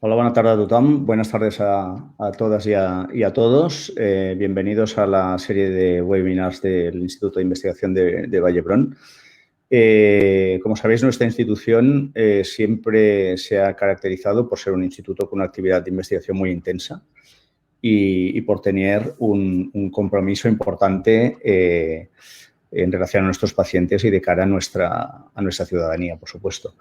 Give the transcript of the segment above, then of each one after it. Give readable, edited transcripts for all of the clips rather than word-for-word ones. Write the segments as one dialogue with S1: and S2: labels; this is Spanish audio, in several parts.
S1: Hola, buenas tardes a tothom. Buenas tardes a todas y a todos. Bienvenidos a la serie de webinars del Instituto de Investigación de Vallebrón. Como sabéis, nuestra institución siempre se ha caracterizado por ser un instituto con una actividad de investigación muy intensa y por tener un compromiso importante en relación a nuestros pacientes y de cara a nuestra ciudadanía, por supuesto.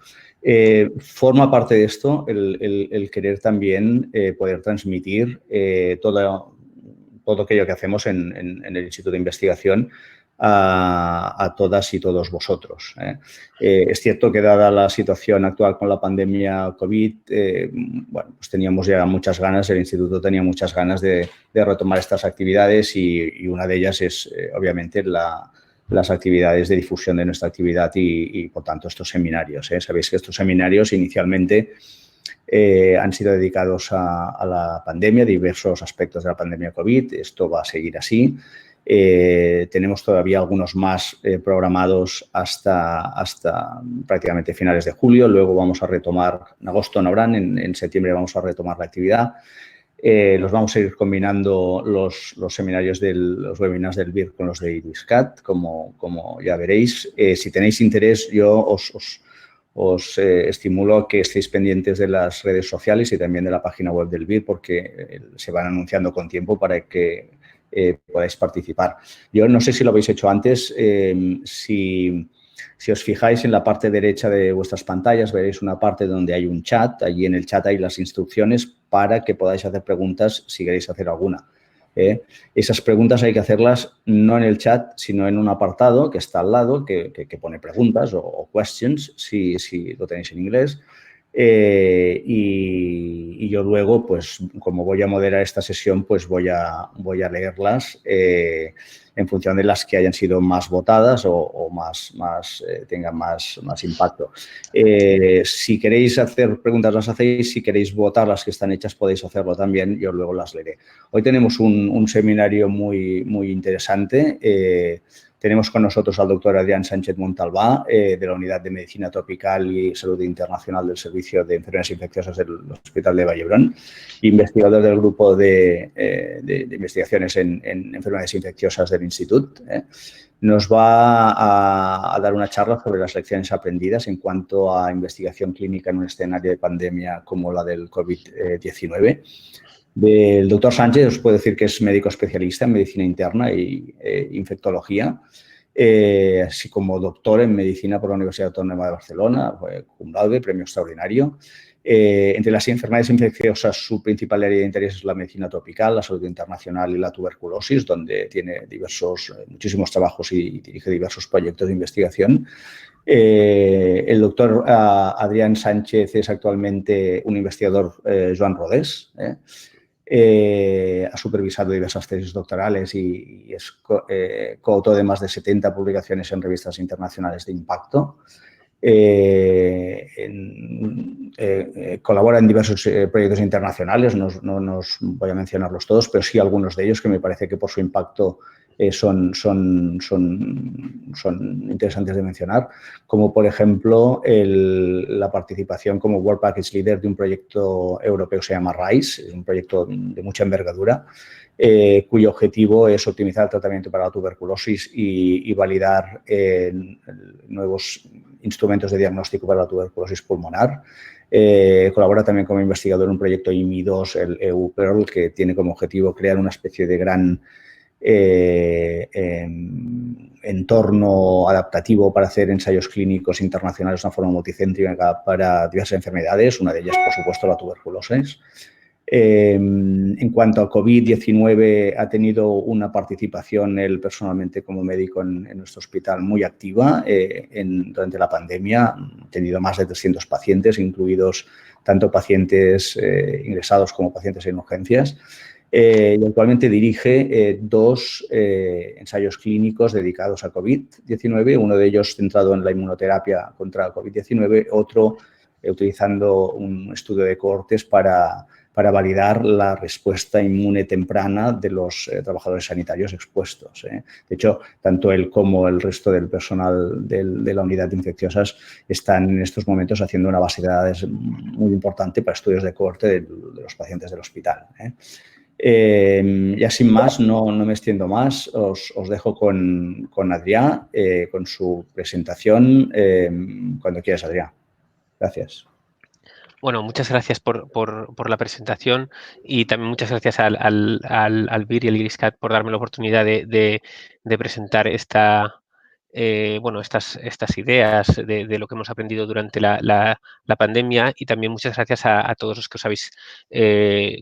S1: Forma parte de esto el querer también poder transmitir todo aquello que hacemos en el Instituto de Investigación a todas y todos vosotros. Es cierto que dada la situación actual con la pandemia COVID, bueno, pues teníamos ya muchas ganas, el Instituto tenía muchas ganas de retomar estas actividades y una de ellas es, obviamente, las actividades de difusión de nuestra actividad y por tanto, estos seminarios. Sabéis que estos seminarios inicialmente han sido dedicados a la pandemia, diversos aspectos de la pandemia COVID. Esto va a seguir así. Tenemos todavía algunos más programados hasta prácticamente finales de julio. Luego vamos a retomar, en agosto no habrán, en septiembre vamos a retomar la actividad. Los vamos a ir combinando los seminarios los webinars del BIR con los de IRISCAT, como ya veréis. Si tenéis interés, yo os estimulo a que estéis pendientes de las redes sociales y también de la página web del BIR porque se van anunciando con tiempo para que podáis participar. Yo no sé si lo habéis hecho antes, si os fijáis en la parte derecha de vuestras pantallas, veréis una parte donde hay un chat. Allí en el chat hay las instrucciones para que podáis hacer preguntas si queréis hacer alguna. Esas preguntas hay que hacerlas no en el chat, sino en un apartado que está al lado, que pone preguntas o questions, si lo tenéis en inglés. Y yo luego, pues, como voy a moderar esta sesión, pues voy a leerlas en función de las que hayan sido más votadas o tengan más impacto. Si queréis hacer preguntas, las hacéis. Si queréis votar las que están hechas, podéis hacerlo también. Yo luego las leeré. Hoy tenemos un seminario muy interesante. Tenemos con nosotros al doctor Adrián Sánchez Montalbá, de la Unidad de Medicina Tropical y Salud Internacional del Servicio de Enfermedades Infecciosas del Hospital de Vallebrón, investigador del grupo de investigaciones en enfermedades infecciosas del Instituto. Nos va a dar una charla sobre las lecciones aprendidas en cuanto a investigación clínica en un escenario de pandemia como la del COVID-19. El doctor Sánchez os puedo decir que es médico especialista en medicina interna e infectología, así como doctor en medicina por la Universidad Autónoma de Barcelona, cum laude, premio extraordinario. Entre las enfermedades infecciosas, su principal área de interés es la medicina tropical, la salud internacional y la tuberculosis, donde tiene muchísimos trabajos y dirige diversos proyectos de investigación. El doctor Adrián Sánchez es actualmente un investigador Joan Rodés. Ha supervisado diversas tesis doctorales y es coautor de más de 70 publicaciones en revistas internacionales de impacto. Colabora en diversos proyectos internacionales, no os voy a mencionarlos todos, pero sí algunos de ellos que me parece que por su impacto son interesantes de mencionar, como por ejemplo la participación como World Package Leader de un proyecto europeo que se llama RISE, es un proyecto de mucha envergadura, cuyo objetivo es optimizar el tratamiento para la tuberculosis y validar nuevos instrumentos de diagnóstico para la tuberculosis pulmonar. Colabora también como investigador en un proyecto IMI2, el EU-PEARL, que tiene como objetivo crear una especie de gran entorno adaptativo para hacer ensayos clínicos internacionales de una forma multicéntrica para diversas enfermedades, una de ellas, por supuesto, la tuberculosis. En cuanto a COVID-19, ha tenido una participación él personalmente como médico en nuestro hospital muy activa durante la pandemia. Ha tenido más de 300 pacientes, incluidos tanto pacientes ingresados como pacientes en urgencias. Y actualmente dirige dos ensayos clínicos dedicados a COVID-19, uno de ellos centrado en la inmunoterapia contra COVID-19, otro utilizando un estudio de cohortes para para validar la respuesta inmune temprana de los trabajadores sanitarios expuestos. De hecho, tanto él como el resto del personal de la unidad de infecciosas están en estos momentos haciendo una base de datos muy importante para estudios de cohorte de los pacientes del hospital. Ya sin más, no me extiendo más, os dejo con Adrià, con su presentación. Cuando quieras, Adrià. Gracias.
S2: Bueno, muchas gracias por la presentación y también muchas gracias al BIR y al IRISCAT por darme la oportunidad de presentar estas ideas de lo que hemos aprendido durante la pandemia, y también muchas gracias a todos los que os habéis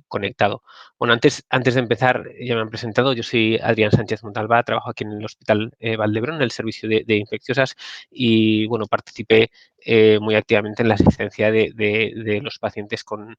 S2: conectado. Bueno, antes de empezar, ya me han presentado, yo soy Adrián Sánchez Montalbá, trabajo aquí en el Hospital Valdebrón, en el servicio de infecciosas, y bueno, participé muy activamente en la asistencia de los pacientes con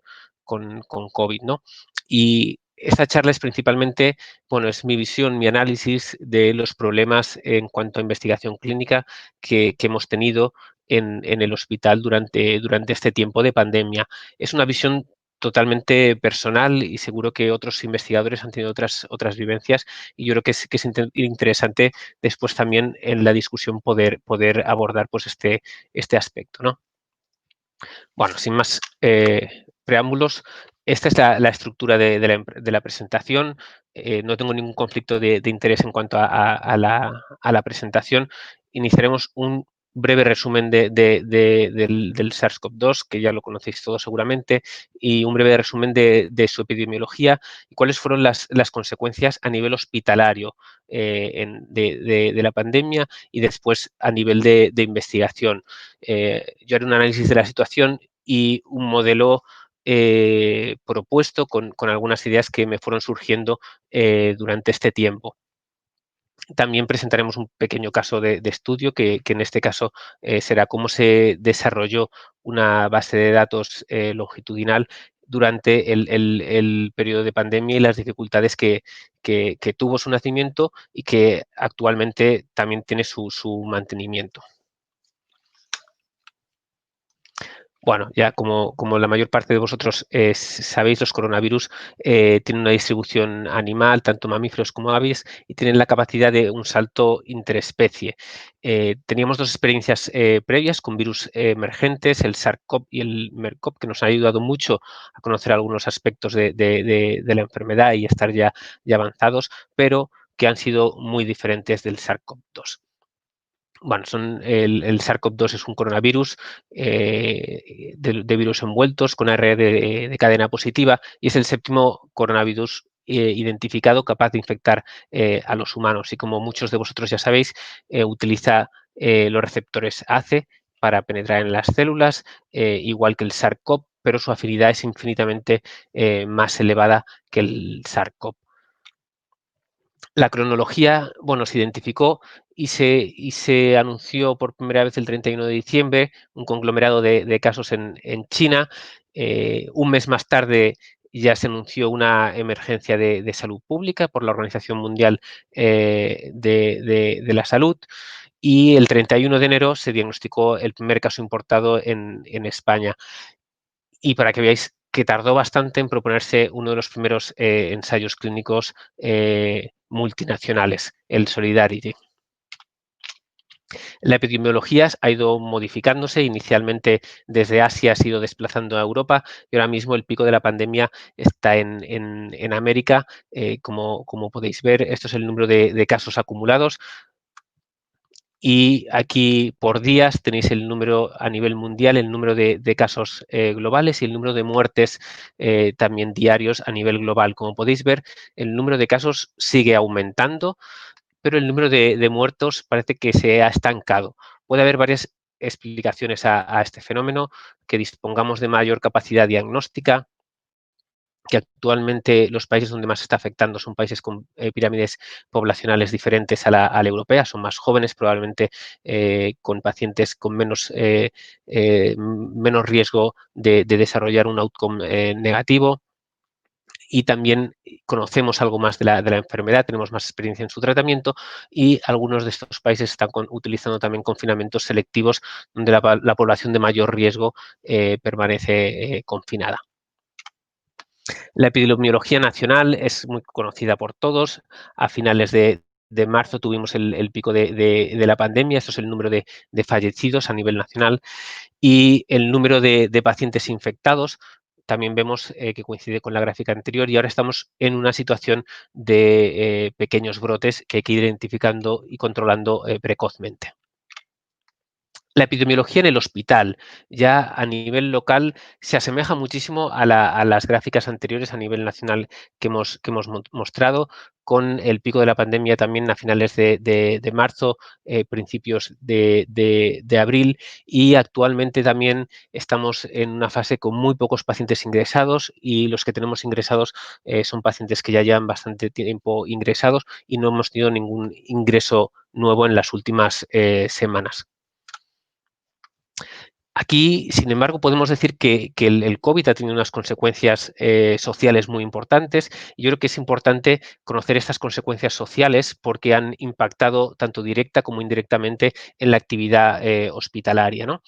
S2: COVID, ¿no? Y esta charla es principalmente, bueno, es mi visión, mi análisis de los problemas en cuanto a investigación clínica que hemos tenido en el hospital durante este tiempo de pandemia. Es una visión totalmente personal y seguro que otros investigadores han tenido otras vivencias, y yo creo que es interesante después también en la discusión poder abordar pues este aspecto, ¿no? Bueno, sin más preámbulos, esta es la estructura de la presentación. No tengo ningún conflicto de interés en cuanto a la presentación. Iniciaremos un breve resumen del SARS-CoV-2, que ya lo conocéis todos seguramente, y un breve resumen de su epidemiología y cuáles fueron las consecuencias a nivel hospitalario de la pandemia, y después a nivel de investigación. Yo haré un análisis de la situación y un modelo propuesto con algunas ideas que me fueron surgiendo durante este tiempo. También presentaremos un pequeño caso de estudio que en este caso será cómo se desarrolló una base de datos longitudinal durante el periodo de pandemia y las dificultades que tuvo su nacimiento y que actualmente también tiene su mantenimiento. Bueno, ya como la mayor parte de vosotros sabéis, los coronavirus tienen una distribución animal, tanto mamíferos como aves, y tienen la capacidad de un salto interespecie. Teníamos dos experiencias previas con virus emergentes, el SARS-CoV y el MERS-CoV, que nos han ayudado mucho a conocer algunos aspectos de la enfermedad y estar ya avanzados, pero que han sido muy diferentes del SARS-CoV-2. Bueno, el SARS-CoV-2 es un coronavirus de virus envueltos con ARN de cadena positiva, y es el séptimo coronavirus identificado capaz de infectar a los humanos. Y como muchos de vosotros ya sabéis, utiliza los receptores ACE para penetrar en las células, igual que el SARS-CoV, pero su afinidad es infinitamente más elevada que el SARS-CoV. La cronología, bueno, se identificó y se anunció por primera vez el 31 de diciembre un conglomerado de casos en China. Un mes más tarde ya se anunció una emergencia de salud pública por la Organización Mundial de la Salud, y el 31 de enero se diagnosticó el primer caso importado en España. Y para que veáis que tardó bastante en proponerse uno de los primeros ensayos clínicos multinacionales, el Solidarity. La epidemiología ha ido modificándose. Inicialmente desde Asia se ha ido desplazando a Europa, y ahora mismo el pico de la pandemia está en América. Como podéis ver, esto es el número de casos acumulados. Y aquí por días tenéis el número a nivel mundial, el número de casos globales y el número de muertes también diarios a nivel global. Como podéis ver, el número de casos sigue aumentando, pero el número de muertos parece que se ha estancado. Puede haber varias explicaciones a este fenómeno: que dispongamos de mayor capacidad diagnóstica, que actualmente los países donde más está afectando son países con pirámides poblacionales diferentes a la europea, son más jóvenes, probablemente con pacientes con menos riesgo de desarrollar un outcome negativo. Y también conocemos algo más de la enfermedad, tenemos más experiencia en su tratamiento, y algunos de estos países están utilizando también confinamientos selectivos donde la población de mayor riesgo permanece confinada. La epidemiología nacional es muy conocida por todos. A finales de marzo tuvimos el pico de la pandemia. Esto es el número de fallecidos a nivel nacional. Y el número de pacientes infectados también vemos que coincide con la gráfica anterior, y ahora estamos en una situación de pequeños brotes que hay que ir identificando y controlando precozmente. La epidemiología en el hospital, ya a nivel local, se asemeja muchísimo a las gráficas anteriores a nivel nacional que hemos mostrado, con el pico de la pandemia también a finales de marzo, principios de abril, y actualmente también estamos en una fase con muy pocos pacientes ingresados, y los que tenemos ingresados son pacientes que ya llevan bastante tiempo ingresados y no hemos tenido ningún ingreso nuevo en las últimas semanas. Aquí, sin embargo, podemos decir que el COVID ha tenido unas consecuencias sociales muy importantes, y yo creo que es importante conocer estas consecuencias sociales porque han impactado tanto directa como indirectamente en la actividad hospitalaria, ¿no?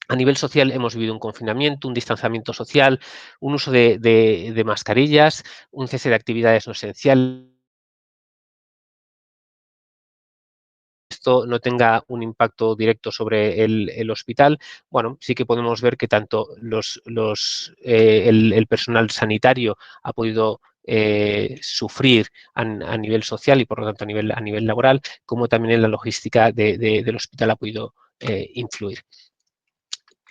S2: A nivel social hemos vivido un confinamiento, un distanciamiento social, un uso de mascarillas, un cese de actividades no esenciales. Esto no tenga un impacto directo sobre el hospital, bueno, sí que podemos ver que tanto el personal sanitario ha podido sufrir a nivel social y por lo tanto a nivel laboral, como también en la logística del hospital ha podido influir.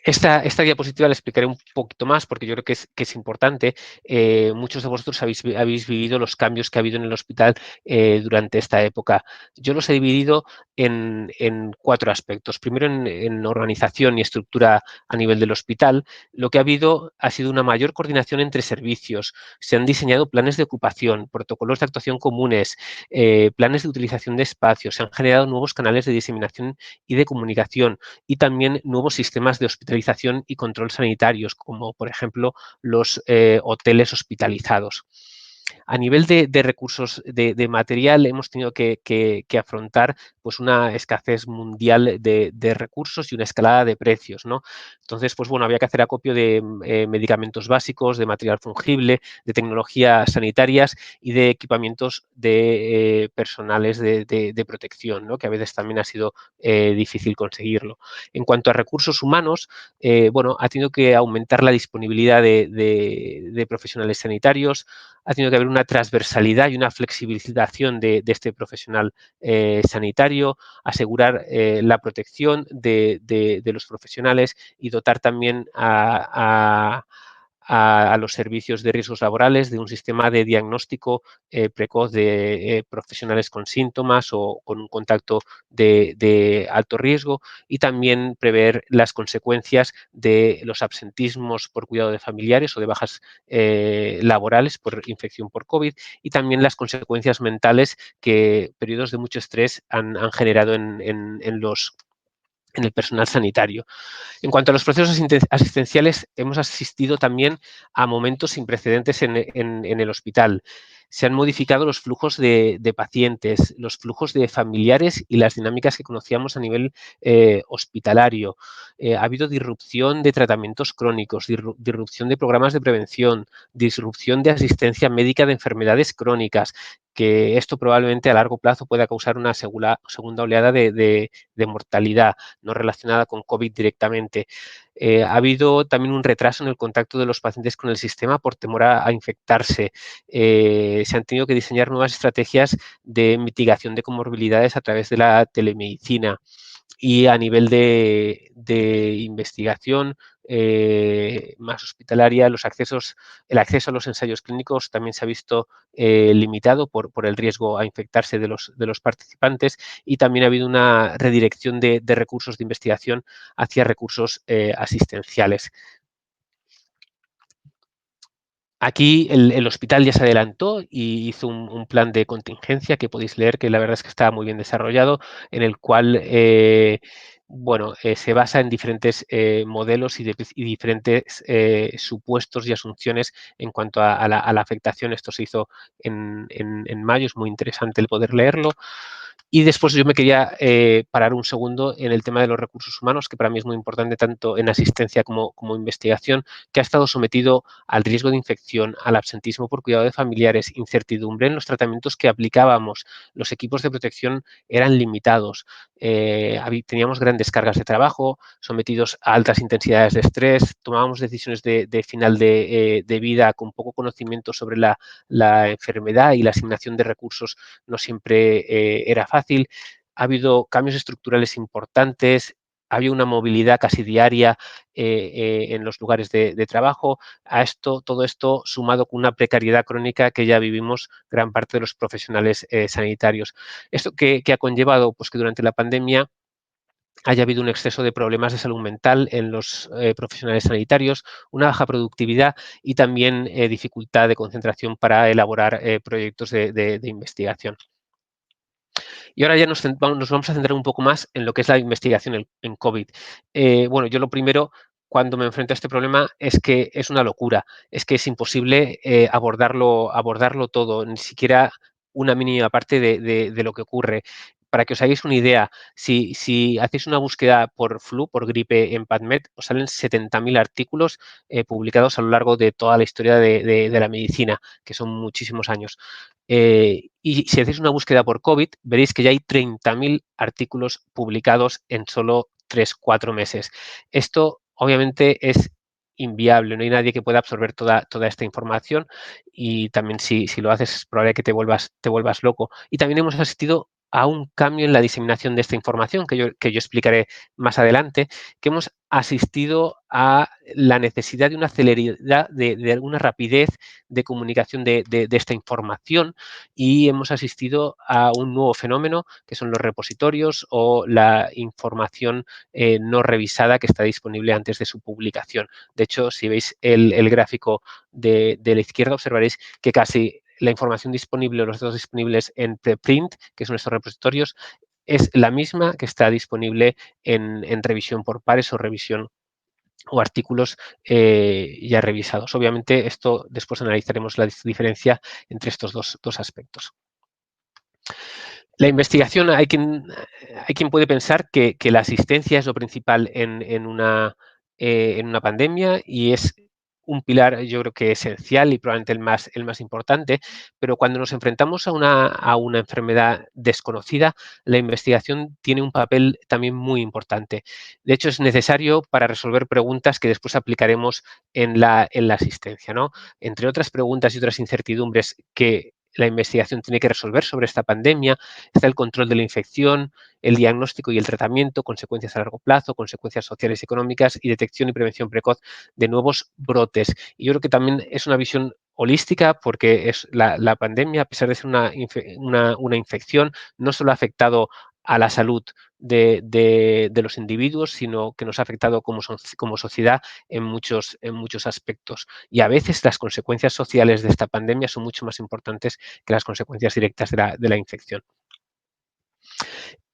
S2: Esta diapositiva la explicaré un poquito más porque yo creo que es importante. Muchos de vosotros habéis vivido los cambios que ha habido en el hospital durante esta época. Yo los he dividido en 4 aspectos. Primero, en organización y estructura a nivel del hospital. Lo que ha habido ha sido una mayor coordinación entre servicios. Se han diseñado planes de ocupación, protocolos de actuación comunes, planes de utilización de espacios. Se han generado nuevos canales de diseminación y de comunicación, y también nuevos sistemas de hospitalización y control sanitarios, como por ejemplo los hoteles hospitalizados. A nivel de recursos de material, hemos tenido que afrontar pues una escasez mundial de recursos y una escalada de precios, ¿no? Entonces, pues bueno, había que hacer acopio de medicamentos básicos, de material fungible, de tecnologías sanitarias y de equipamientos de personales de protección, ¿no? Que a veces también ha sido difícil conseguirlo. En cuanto a recursos humanos, bueno, ha tenido que aumentar la disponibilidad de profesionales sanitarios, ha tenido que haber una transversalidad y una flexibilización de este profesional sanitario, asegurar la protección de los profesionales y dotar también a los servicios de riesgos laborales de un sistema de diagnóstico precoz de profesionales con síntomas o con un contacto de alto riesgo, y también prever las consecuencias de los absentismos por cuidado de familiares o de bajas laborales por infección por COVID, y también las consecuencias mentales que periodos de mucho estrés han generado en el personal sanitario. En cuanto a los procesos asistenciales, hemos asistido también a momentos sin precedentes en el hospital. Se han modificado los flujos de pacientes, los flujos de familiares y las dinámicas que conocíamos a nivel hospitalario. Ha habido disrupción de tratamientos crónicos, disrupción de programas de prevención, disrupción de asistencia médica de enfermedades crónicas, que esto probablemente a largo plazo pueda causar una segunda oleada de mortalidad no relacionada con COVID directamente. Ha habido también un retraso en el contacto de los pacientes con el sistema por temor a infectarse. Se han tenido que diseñar nuevas estrategias de mitigación de comorbilidades a través de la telemedicina. Y a nivel de investigación más hospitalaria, el acceso a los ensayos clínicos también se ha visto limitado por el riesgo a infectarse de los participantes, y también ha habido una redirección de recursos de investigación hacia recursos asistenciales. Aquí el hospital ya se adelantó y hizo un plan de contingencia que podéis leer, que la verdad es que está muy bien desarrollado, en el cual bueno, se basa en diferentes modelos y diferentes supuestos y asunciones en cuanto a la afectación. Esto se hizo en mayo, es muy interesante el poder leerlo. Y después yo me quería parar un segundo en el tema de los recursos humanos, que para mí es muy importante tanto en asistencia como investigación, que ha estado sometido al riesgo de infección, al absentismo por cuidado de familiares, incertidumbre en los tratamientos que aplicábamos. Los equipos de protección eran limitados, teníamos grandes cargas de trabajo, sometidos a altas intensidades de estrés, tomábamos decisiones de final de vida con poco conocimiento sobre la enfermedad y la asignación de recursos no siempre era fácil. Ha habido cambios estructurales importantes, había una movilidad casi diaria en los lugares de trabajo. Todo esto sumado con una precariedad crónica que ya vivimos gran parte de los profesionales sanitarios. ¿Esto qué ha conllevado? Pues que durante la pandemia haya habido un exceso de problemas de salud mental en los profesionales sanitarios, una baja productividad y también dificultad de concentración para elaborar proyectos de investigación. Y ahora ya nos vamos a centrar un poco más en lo que es la investigación en COVID. Bueno, yo lo primero, cuando me enfrento a este problema, es que es una locura, es que es imposible abordarlo todo, ni siquiera una mínima parte de lo que ocurre. Para que os hagáis una idea, si hacéis una búsqueda por flu, por gripe en PubMed, os salen 70.000 artículos publicados a lo largo de toda la historia de la medicina, que son muchísimos años. Y si hacéis una búsqueda por COVID, veréis que ya hay 30.000 artículos publicados en solo 3-4 meses. Esto, obviamente, es inviable. No hay nadie que pueda absorber toda esta información y también si lo haces es probable que te vuelvas loco. Y también hemos asistido a un cambio en la diseminación de esta información que yo explicaré más adelante, que hemos asistido a la necesidad de una celeridad, de alguna rapidez de comunicación de esta información y hemos asistido a un nuevo fenómeno que son los repositorios o la información no revisada que está disponible antes de su publicación. De hecho, si veis el gráfico de la izquierda, observaréis que casi la información disponible, los datos disponibles en preprint, que son estos repositorios, es la misma que está disponible en revisión por pares o revisión o artículos ya revisados. Obviamente, esto después analizaremos la diferencia entre estos dos aspectos. La investigación, hay quien puede pensar que la asistencia es lo principal en una pandemia y es un pilar, yo creo que esencial y probablemente el más importante, pero cuando nos enfrentamos a una enfermedad desconocida, la investigación tiene un papel también muy importante. De hecho, es necesario para resolver preguntas que después aplicaremos en la asistencia, ¿no? Entre otras preguntas y otras incertidumbres que la investigación tiene que resolver sobre esta pandemia, está el control de la infección, el diagnóstico y el tratamiento, consecuencias a largo plazo, consecuencias sociales y económicas y detección y prevención precoz de nuevos brotes. Y yo creo que también es una visión holística porque es la pandemia, a pesar de ser una infección, no solo ha afectado a la salud de los individuos, sino que nos ha afectado como sociedad en muchos aspectos. Y a veces las consecuencias sociales de esta pandemia son mucho más importantes que las consecuencias directas de la infección.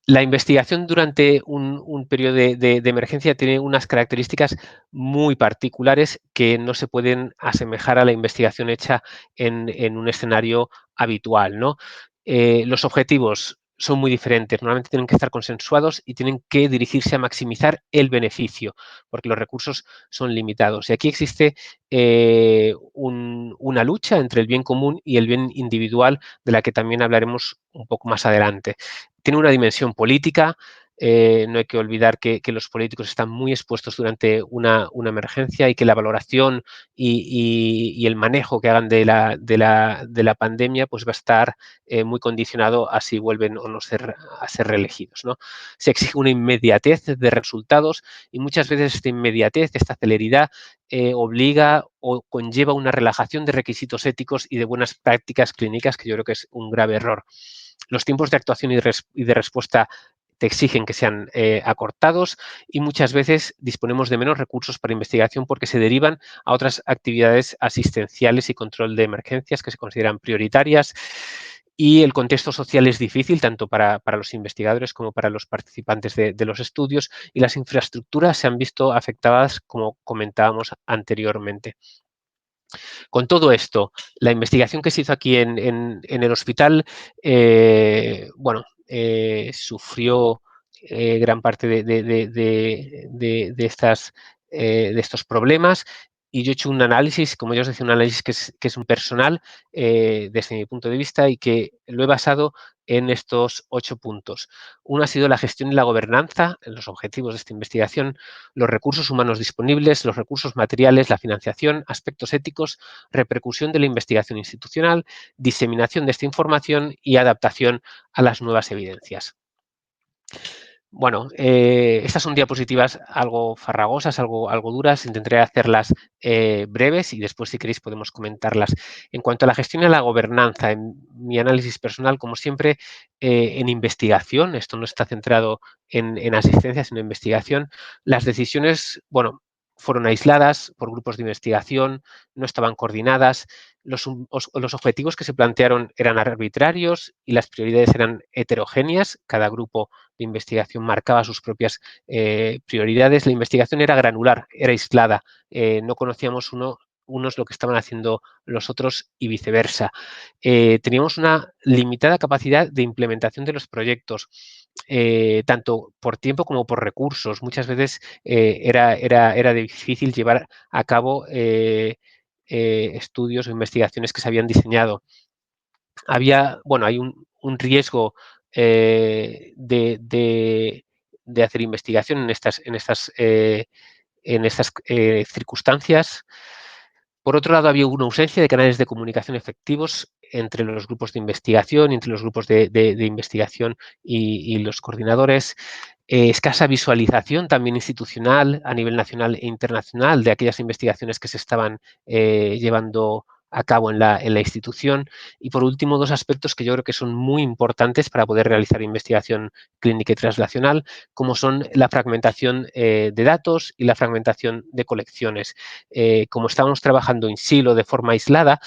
S2: La investigación durante un periodo de emergencia tiene unas características muy particulares que no se pueden asemejar a la investigación hecha en un escenario habitual, ¿no? Los objetivos son muy diferentes, normalmente tienen que estar consensuados y tienen que dirigirse a maximizar el beneficio, porque los recursos son limitados. Y aquí existe una lucha entre el bien común y el bien individual, de la que también hablaremos un poco más adelante. Tiene una dimensión política. No hay que olvidar que los políticos están muy expuestos durante una emergencia y que la valoración y el manejo que hagan de la pandemia pues va a estar muy condicionado a si vuelven o no a ser reelegidos, ¿no? Se exige una inmediatez de resultados y muchas veces esta inmediatez, esta celeridad obliga o conlleva una relajación de requisitos éticos y de buenas prácticas clínicas, que yo creo que es un grave error. Los tiempos de actuación y de respuesta te exigen que sean acortados y muchas veces disponemos de menos recursos para investigación porque se derivan a otras actividades asistenciales y control de emergencias que se consideran prioritarias. Y el contexto social es difícil tanto para los investigadores como para los participantes de los estudios y las infraestructuras se han visto afectadas como comentábamos anteriormente. Con todo esto, la investigación que se hizo aquí en el hospital, bueno, sufrió gran parte de estos problemas. Y yo he hecho un análisis, como ya os decía, un análisis que es un personal desde mi punto de vista y que lo he basado en estos 8 puntos. Uno ha sido la gestión y la gobernanza, en los objetivos de esta investigación, los recursos humanos disponibles, los recursos materiales, la financiación, aspectos éticos, repercusión de la investigación institucional, diseminación de esta información y adaptación a las nuevas evidencias. Bueno, estas son diapositivas algo farragosas, algo duras. Intentaré hacerlas breves y después, si queréis, podemos comentarlas. En cuanto a la gestión y a la gobernanza, en mi análisis personal, como siempre, en investigación, esto no está centrado en asistencia, sino en investigación, las decisiones, bueno, fueron aisladas por grupos de investigación, no estaban coordinadas, los objetivos que se plantearon eran arbitrarios y las prioridades eran heterogéneas. Cada grupo de investigación marcaba sus propias prioridades. La investigación era granular, era aislada. No conocíamos unos lo que estaban haciendo los otros y viceversa. Teníamos una limitada capacidad de implementación de los proyectos, tanto por tiempo como por recursos. Muchas veces era difícil llevar a cabo estudios o investigaciones que se habían diseñado. Hay un riesgo de hacer investigación en estas circunstancias. Por otro lado, había una ausencia de canales de comunicación efectivos entre los grupos de investigación, entre los grupos de investigación y los coordinadores. Escasa visualización también institucional a nivel nacional e internacional de aquellas investigaciones que se estaban llevando a cabo en la institución. Y por último, 2 aspectos que yo creo que son muy importantes para poder realizar investigación clínica y translacional, como son la fragmentación de datos y la fragmentación de colecciones. Como estábamos trabajando in silo de forma aislada,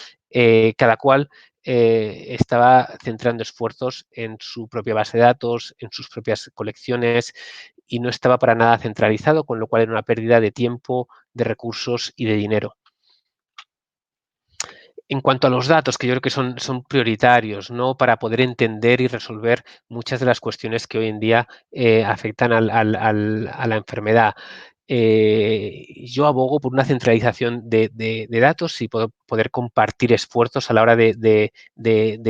S2: cada cual estaba centrando esfuerzos en su propia base de datos, en sus propias colecciones y no estaba para nada centralizado, con lo cual era una pérdida de tiempo, de recursos y de dinero. En cuanto a los datos, que yo creo que son prioritarios, ¿no?, para poder entender y resolver muchas de las cuestiones que hoy en día afectan a la enfermedad. Yo abogo por una centralización de datos y poder compartir esfuerzos a la hora de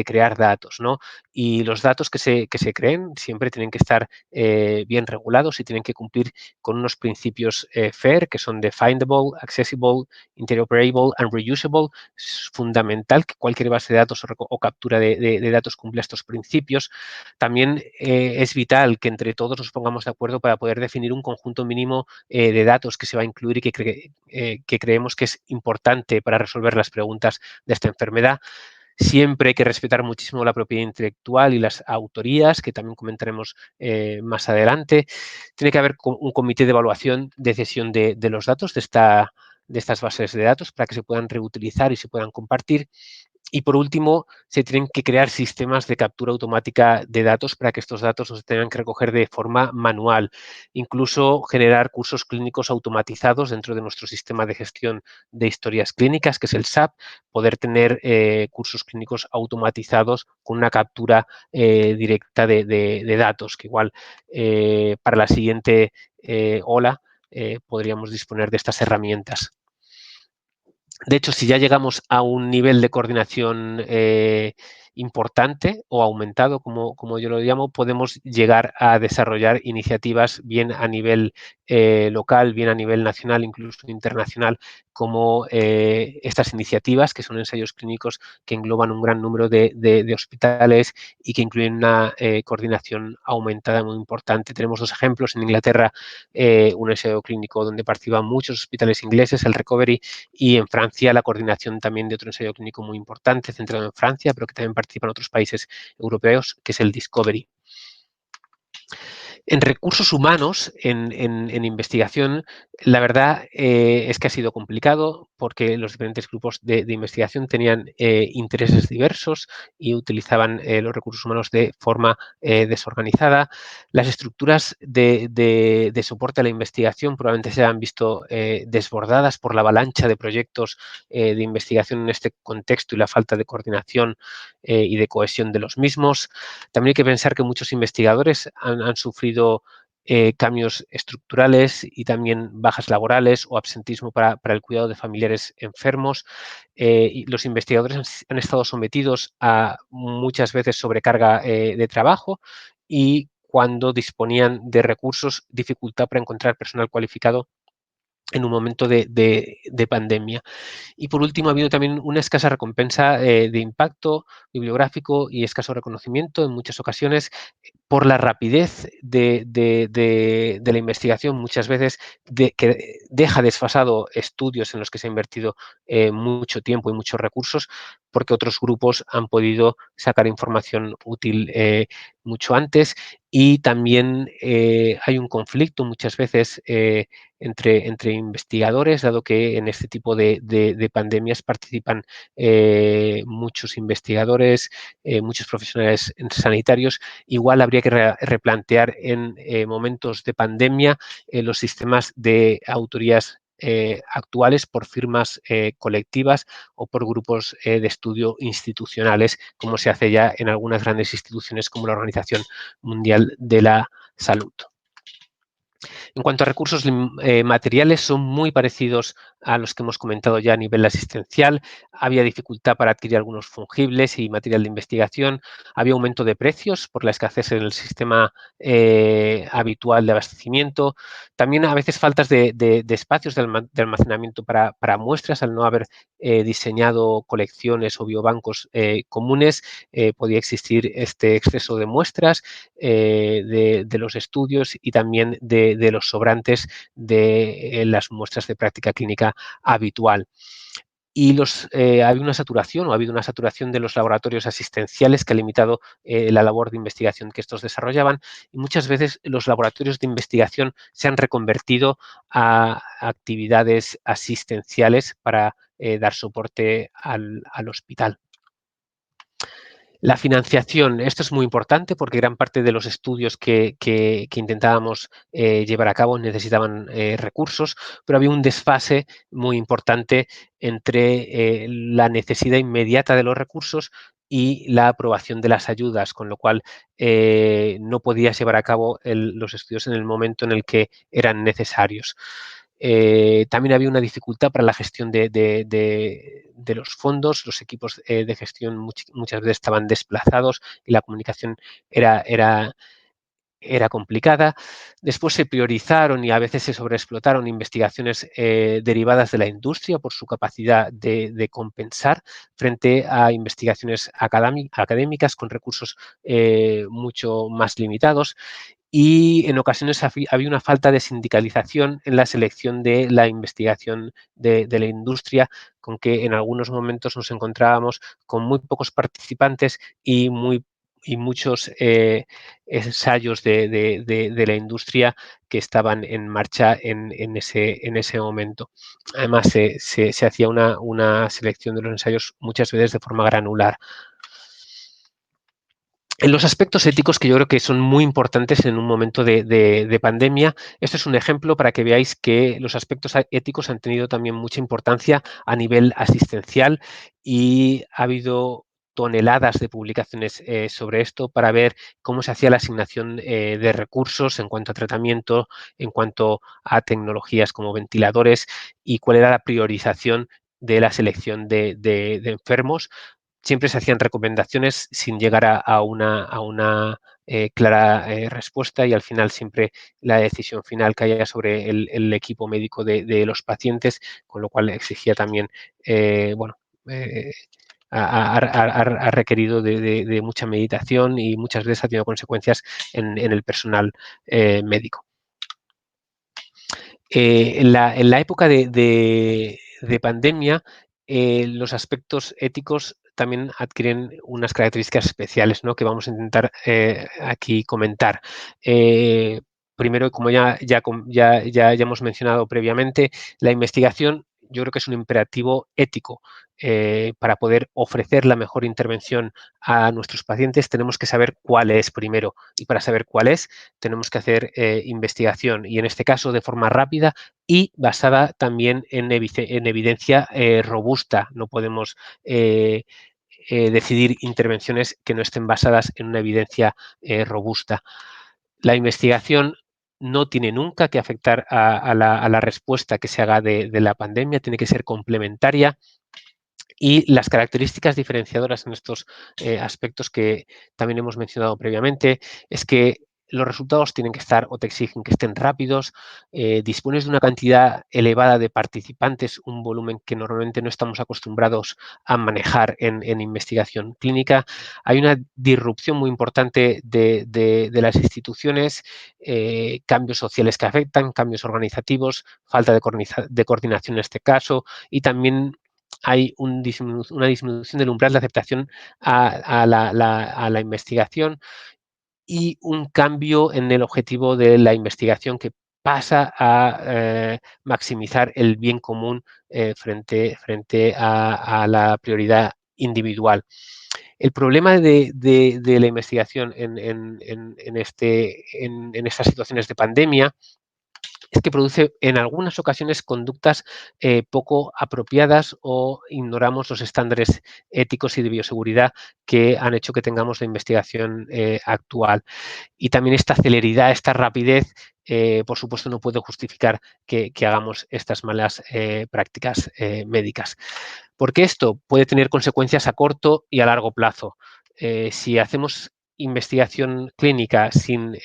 S2: crear datos, ¿no? Y los datos que se creen siempre tienen que estar bien regulados y tienen que cumplir con unos principios FAIR, que son Definable, Accessible, Interoperable and Reusable. Es fundamental que cualquier base de datos o captura de datos cumpla estos principios. También es vital que entre todos nos pongamos de acuerdo para poder definir un conjunto mínimo de datos que se va a incluir y que creemos que es importante para resolver las preguntas de esta enfermedad. Siempre hay que respetar muchísimo la propiedad intelectual y las autorías, que también comentaremos más adelante. Tiene que haber un comité de evaluación de cesión de los datos de estas bases de datos para que se puedan reutilizar y se puedan compartir. Y por último, se tienen que crear sistemas de captura automática de datos para que estos datos no se tengan que recoger de forma manual. Incluso generar cursos clínicos automatizados dentro de nuestro sistema de gestión de historias clínicas, que es el SAP, poder tener cursos clínicos automatizados con una captura directa de datos, que igual para la siguiente ola podríamos disponer de estas herramientas. De hecho, si ya llegamos a un nivel de coordinación importante o aumentado, como yo lo llamo, podemos llegar a desarrollar iniciativas bien a nivel local, bien a nivel nacional, incluso internacional, como estas iniciativas, que son ensayos clínicos que engloban un gran número de hospitales y que incluyen una coordinación aumentada muy importante. Tenemos 2 ejemplos. En Inglaterra, un ensayo clínico donde participan muchos hospitales ingleses, el Recovery, y en Francia la coordinación también de otro ensayo clínico muy importante, centrado en Francia, pero que también participan otros países europeos, que es el Discovery. En recursos humanos, en investigación, la verdad es que ha sido complicado porque los diferentes grupos de investigación tenían intereses diversos y utilizaban los recursos humanos de forma desorganizada. Las estructuras de soporte a la investigación probablemente se han visto desbordadas por la avalancha de proyectos de investigación en este contexto y la falta de coordinación y de cohesión de los mismos. También hay que pensar que muchos investigadores han sufrido cambios estructurales y también bajas laborales o absentismo para el cuidado de familiares enfermos. Y los investigadores han estado sometidos a muchas veces sobrecarga de trabajo y cuando disponían de recursos, dificultad para encontrar personal cualificado en un momento de pandemia. Y por último, ha habido también una escasa recompensa de impacto bibliográfico y escaso reconocimiento en muchas ocasiones por la rapidez de la investigación, muchas veces que deja desfasado estudios en los que se ha invertido mucho tiempo y muchos recursos, porque otros grupos han podido sacar información útil mucho antes. Y también hay un conflicto muchas veces entre investigadores, dado que en este tipo de pandemias participan muchos investigadores, muchos profesionales sanitarios. Igual habría que replantear en momentos de pandemia los sistemas de autorías actuales por firmas colectivas o por grupos de estudio institucionales, como se hace ya en algunas grandes instituciones como la Organización Mundial de la Salud. En cuanto a recursos materiales, son muy parecidos a los que hemos comentado ya a nivel asistencial. Había dificultad para adquirir algunos fungibles y material de investigación. Había aumento de precios por la escasez en el sistema habitual de abastecimiento. También a veces faltas de espacios de almacenamiento para muestras, al no haber diseñado colecciones o biobancos comunes, podía existir este exceso de muestras de los estudios y también de los sobrantes de las muestras de práctica clínica habitual. Y ha habido una saturación de los laboratorios asistenciales que ha limitado la labor de investigación que estos desarrollaban, y muchas veces los laboratorios de investigación se han reconvertido a actividades asistenciales para dar soporte al hospital. La financiación, esto es muy importante porque gran parte de los estudios que intentábamos llevar a cabo necesitaban recursos, pero había un desfase muy importante entre la necesidad inmediata de los recursos y la aprobación de las ayudas, con lo cual no podías llevar a cabo los estudios en el momento en el que eran necesarios. También había una dificultad para la gestión de los fondos. Los equipos de gestión muchas veces estaban desplazados y la comunicación era complicada. Después se priorizaron y a veces se sobreexplotaron investigaciones derivadas de la industria por su capacidad de compensar frente a investigaciones académicas con recursos mucho más limitados. Y en ocasiones había una falta de sindicalización en la selección de la investigación de la industria, con que en algunos momentos nos encontrábamos con muy pocos participantes y muchos ensayos de la industria que estaban en marcha en ese momento. Además, se hacía una selección de los ensayos muchas veces de forma granular. En los aspectos éticos, que yo creo que son muy importantes en un momento de pandemia, esto es un ejemplo para que veáis que los aspectos éticos han tenido también mucha importancia a nivel asistencial y ha habido toneladas de publicaciones sobre esto para ver cómo se hacía la asignación de recursos en cuanto a tratamiento, en cuanto a tecnologías como ventiladores y cuál era la priorización de la selección de enfermos. Siempre se hacían recomendaciones sin llegar a una clara respuesta, y al final siempre la decisión final caía sobre el equipo médico de los pacientes, con lo cual exigía también, bueno, ha requerido de mucha meditación y muchas veces ha tenido consecuencias en el personal médico. En la época de pandemia, los aspectos éticos también adquieren unas características especiales, ¿no?, que vamos a intentar aquí comentar. Primero, como ya hemos mencionado previamente, la investigación yo creo que es un imperativo ético. Para poder ofrecer la mejor intervención a nuestros pacientes tenemos que saber cuál es primero, y para saber cuál es tenemos que hacer investigación, y en este caso de forma rápida y basada también en evidencia robusta. No podemos decidir intervenciones que no estén basadas en una evidencia robusta. La investigación no tiene nunca que afectar a la respuesta que se haga de la pandemia, tiene que ser complementaria. Y las características diferenciadoras en estos aspectos que también hemos mencionado previamente es que los resultados tienen que estar, o te exigen que estén rápidos, dispones de una cantidad elevada de participantes, un volumen que normalmente no estamos acostumbrados a manejar en investigación clínica. Hay una disrupción muy importante de las instituciones, cambios sociales que afectan, cambios organizativos, falta de coordinación en este caso, y también hay una disminución del umbral de aceptación a la investigación, y un cambio en el objetivo de la investigación que pasa a maximizar el bien común frente a la prioridad individual. El problema de la investigación en estas situaciones de pandemia es que produce en algunas ocasiones conductas poco apropiadas, o ignoramos los estándares éticos y de bioseguridad que han hecho que tengamos la investigación actual. Y también esta celeridad, esta rapidez, por supuesto, no puede justificar que hagamos estas malas prácticas médicas. Porque esto puede tener consecuencias a corto y a largo plazo. Si hacemos investigación clínica sin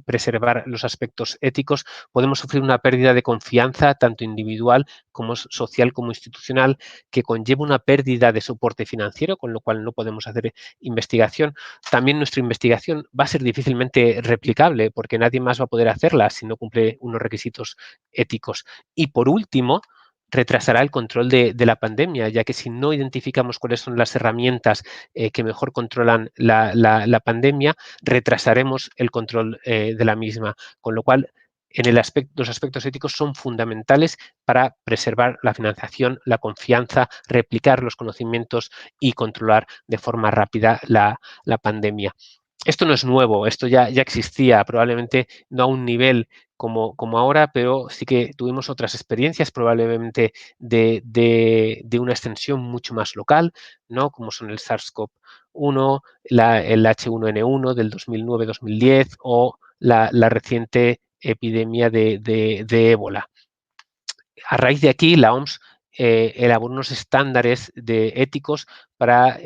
S2: preservar los aspectos éticos, podemos sufrir una pérdida de confianza, tanto individual como social como institucional, que conlleva una pérdida de soporte financiero, con lo cual no podemos hacer investigación. También nuestra investigación va a ser difícilmente replicable, porque nadie más va a poder hacerla si no cumple unos requisitos éticos. Y por último, retrasará el control de la pandemia, ya que si no identificamos cuáles son las herramientas que mejor controlan la pandemia, retrasaremos el control de la misma, con lo cual los aspectos éticos son fundamentales para preservar la financiación, la confianza, replicar los conocimientos y controlar de forma rápida la pandemia. Esto no es nuevo, esto ya existía, probablemente no a un nivel como ahora, pero sí que tuvimos otras experiencias, probablemente de una extensión mucho más local, ¿no? Como son el SARS-CoV-1, el H1N1 del 2009-2010, o la reciente epidemia de ébola. A raíz de aquí, la OMS elaboró unos estándares éticos para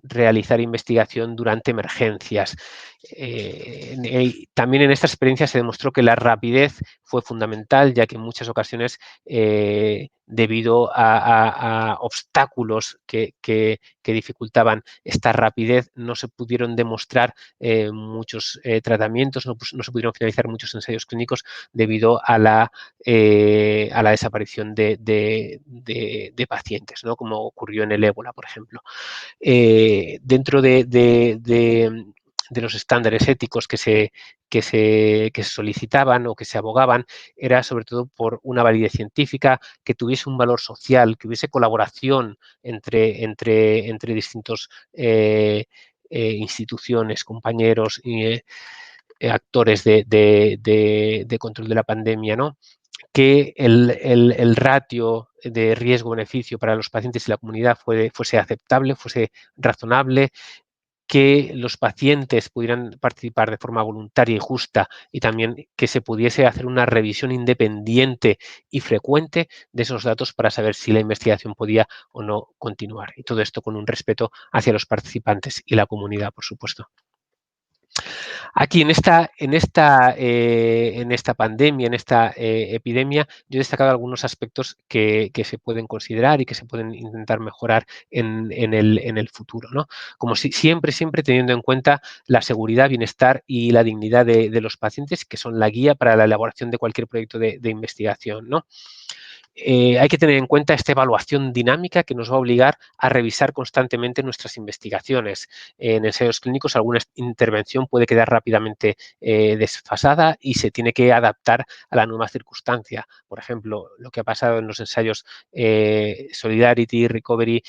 S2: realizar investigación durante emergencias. También en esta experiencia se demostró que la rapidez fue fundamental, ya que en muchas ocasiones, debido a obstáculos que dificultaban esta rapidez, no se pudieron demostrar muchos tratamientos, no se pudieron finalizar muchos ensayos clínicos debido a la desaparición de pacientes, ¿no? Como ocurrió en el ébola, por ejemplo. Dentro de los estándares éticos que se solicitaban o que se abogaban, era sobre todo por una validez científica, que tuviese un valor social, que hubiese colaboración entre distintos instituciones, compañeros y actores de control de la pandemia, ¿no? Que el ratio de riesgo-beneficio para los pacientes y la comunidad fuese aceptable, fuese razonable, que los pacientes pudieran participar de forma voluntaria y justa, y también que se pudiese hacer una revisión independiente y frecuente de esos datos para saber si la investigación podía o no continuar. Y todo esto con un respeto hacia los participantes y la comunidad, por supuesto. Aquí en esta pandemia, en esta epidemia, yo he destacado algunos aspectos que se pueden considerar y que se pueden intentar mejorar en el futuro, ¿no? Como siempre teniendo en cuenta la seguridad, bienestar y la dignidad de los pacientes, que son la guía para la elaboración de cualquier proyecto de investigación, ¿no? Hay que tener en cuenta esta evaluación dinámica que nos va a obligar a revisar constantemente nuestras investigaciones. En ensayos clínicos alguna intervención puede quedar rápidamente desfasada y se tiene que adaptar a la nueva circunstancia. Por ejemplo, lo que ha pasado en los ensayos Solidarity, Recovery,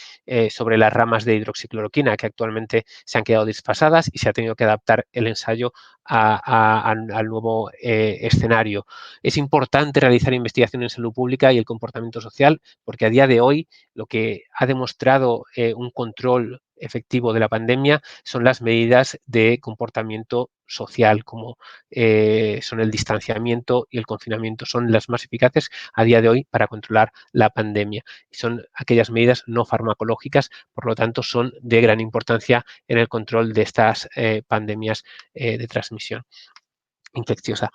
S2: sobre las ramas de hidroxicloroquina, que actualmente se han quedado desfasadas y se ha tenido que adaptar el ensayo al nuevo escenario. Es importante realizar investigación en salud pública y el comportamiento social, porque a día de hoy lo que ha demostrado un control efectivo de la pandemia son las medidas de comportamiento social, como son el distanciamiento y el confinamiento. Son las más eficaces a día de hoy para controlar la pandemia. Son aquellas medidas no farmacológicas, por lo tanto, son de gran importancia en el control de estas pandemias de transmisión infecciosa.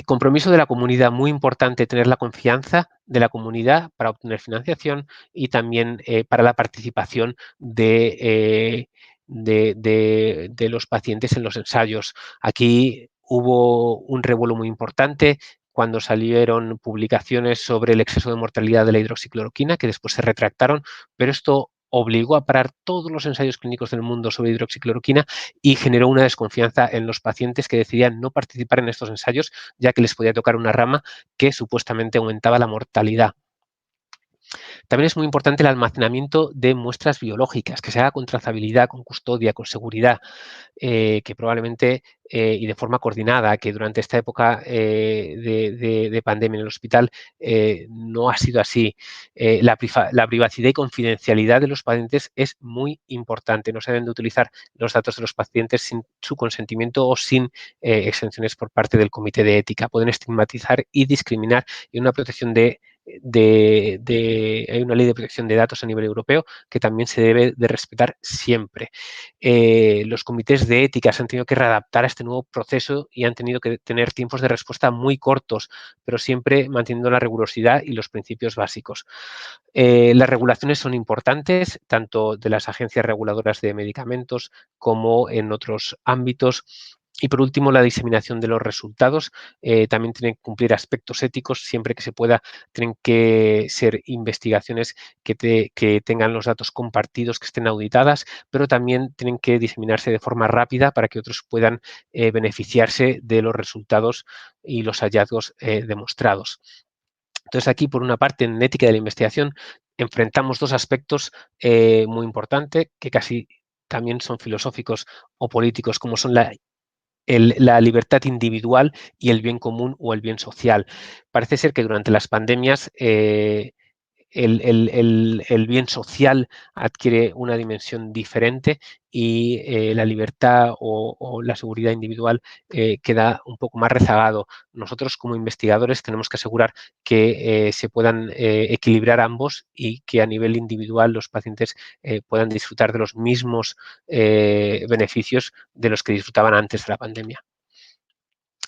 S2: Compromiso de la comunidad, muy importante tener la confianza de la comunidad para obtener financiación y también para la participación de los pacientes en los ensayos. Aquí hubo un revuelo muy importante cuando salieron publicaciones sobre el exceso de mortalidad de la hidroxicloroquina, que después se retractaron, pero esto obligó a parar todos los ensayos clínicos del mundo sobre hidroxicloroquina y generó una desconfianza en los pacientes que decidían no participar en estos ensayos, ya que les podía tocar una rama que supuestamente aumentaba la mortalidad. También es muy importante el almacenamiento de muestras biológicas, que se haga con trazabilidad, con custodia, con seguridad, que probablemente y de forma coordinada, que durante esta época de pandemia en el hospital no ha sido así. La privacidad y confidencialidad de los pacientes es muy importante. No se deben de utilizar los datos de los pacientes sin su consentimiento o sin exenciones por parte del comité de ética. Pueden estigmatizar y discriminar, y una protección hay una ley de protección de datos a nivel europeo que también se debe de respetar siempre. Los comités de ética se han tenido que readaptar a este nuevo proceso y han tenido que tener tiempos de respuesta muy cortos, pero siempre manteniendo la rigurosidad y los principios básicos. Las regulaciones son importantes, tanto de las agencias reguladoras de medicamentos como en otros ámbitos. Y por último, la diseminación de los resultados. También tienen que cumplir aspectos éticos siempre que se pueda. Tienen que ser investigaciones que tengan los datos compartidos, que estén auditadas, pero también tienen que diseminarse de forma rápida para que otros puedan beneficiarse de los resultados y los hallazgos demostrados. Entonces, aquí, por una parte, en ética de la investigación, enfrentamos dos aspectos muy importantes que casi también son filosóficos o políticos, como son la libertad individual y el bien común o el bien social. Parece ser que durante las pandemias el bien social adquiere una dimensión diferente y la libertad o la seguridad individual queda un poco más rezagado. Nosotros, como investigadores, tenemos que asegurar que se puedan equilibrar ambos y que a nivel individual los pacientes puedan disfrutar de los mismos beneficios de los que disfrutaban antes de la pandemia.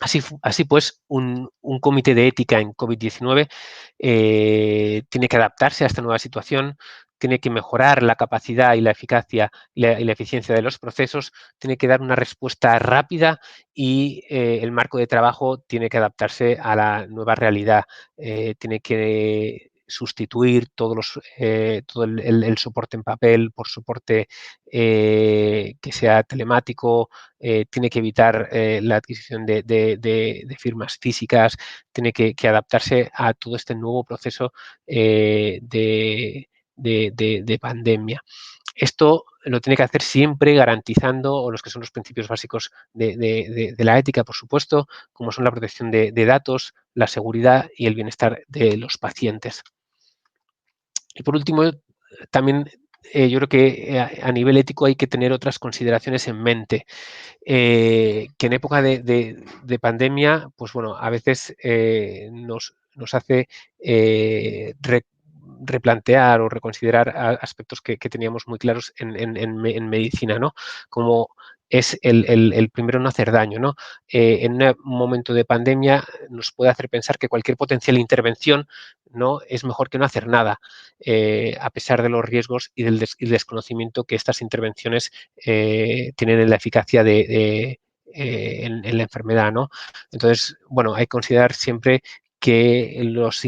S2: Así pues, un comité de ética en COVID-19 tiene que adaptarse a esta nueva situación, tiene que mejorar la capacidad y la eficacia y la eficiencia de los procesos, tiene que dar una respuesta rápida y el marco de trabajo tiene que adaptarse a la nueva realidad. Tiene que sustituir todo el soporte en papel por soporte que sea telemático, tiene que evitar la adquisición de firmas físicas, tiene que adaptarse a todo este nuevo proceso de pandemia. Esto lo tiene que hacer siempre garantizando los que son los principios básicos de la ética, por supuesto, como son la protección de datos, la seguridad y el bienestar de los pacientes. Y por último, también yo creo que a nivel ético hay que tener otras consideraciones en mente. Que en época de pandemia, pues bueno, a veces nos hace replantear o reconsiderar aspectos que teníamos muy claros en medicina, ¿no? Como es el primero no hacer daño, ¿no? En un momento de pandemia nos puede hacer pensar que cualquier potencial intervención, ¿no?, es mejor que no hacer nada, a pesar de los riesgos y del desconocimiento que estas intervenciones tienen en la eficacia en la enfermedad, ¿no? Entonces, bueno, hay que considerar siempre que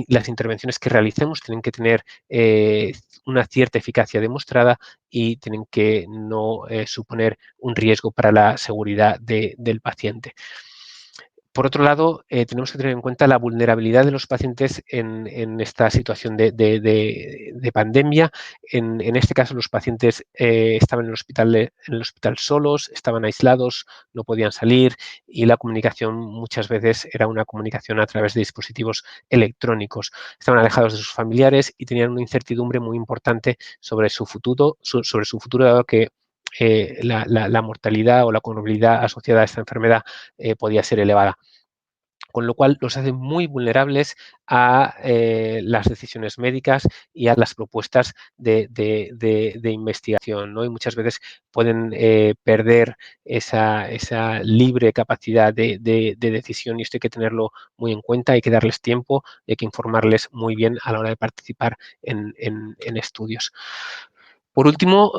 S2: las intervenciones que realicemos tienen que tener una cierta eficacia demostrada y tienen que no suponer un riesgo para la seguridad del paciente. Por otro lado, tenemos que tener en cuenta la vulnerabilidad de los pacientes en esta situación de pandemia. En este caso, los pacientes estaban en el hospital solos, estaban aislados, no podían salir y la comunicación muchas veces era una comunicación a través de dispositivos electrónicos. Estaban alejados de sus familiares y tenían una incertidumbre muy importante sobre su futuro, dado que la mortalidad o la comorbilidad asociada a esta enfermedad podía ser elevada, con lo cual los hace muy vulnerables a las decisiones médicas y a las propuestas de investigación, ¿no? Y muchas veces pueden perder esa libre capacidad de decisión, y esto hay que tenerlo muy en cuenta, hay que darles tiempo, hay que informarles muy bien a la hora de participar en estudios. Por último,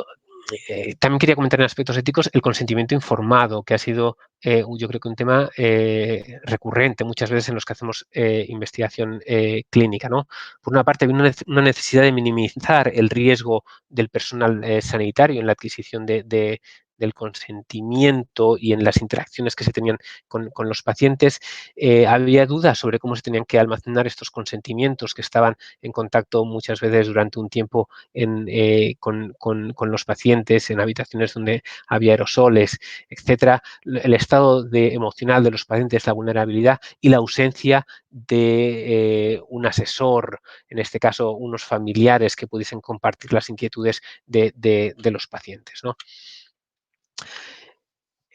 S2: también quería comentar en aspectos éticos el consentimiento informado, que ha sido, yo creo que un tema recurrente muchas veces en los que hacemos investigación clínica, ¿no? Por una parte, hay una necesidad de minimizar el riesgo del personal sanitario en la adquisición del consentimiento y en las interacciones que se tenían con los pacientes. Había dudas sobre cómo se tenían que almacenar estos consentimientos que estaban en contacto muchas veces durante un tiempo con los pacientes en habitaciones donde había aerosoles, etcétera. El estado emocional de los pacientes, la vulnerabilidad y la ausencia de un asesor, en este caso unos familiares que pudiesen compartir las inquietudes de los pacientes, ¿no?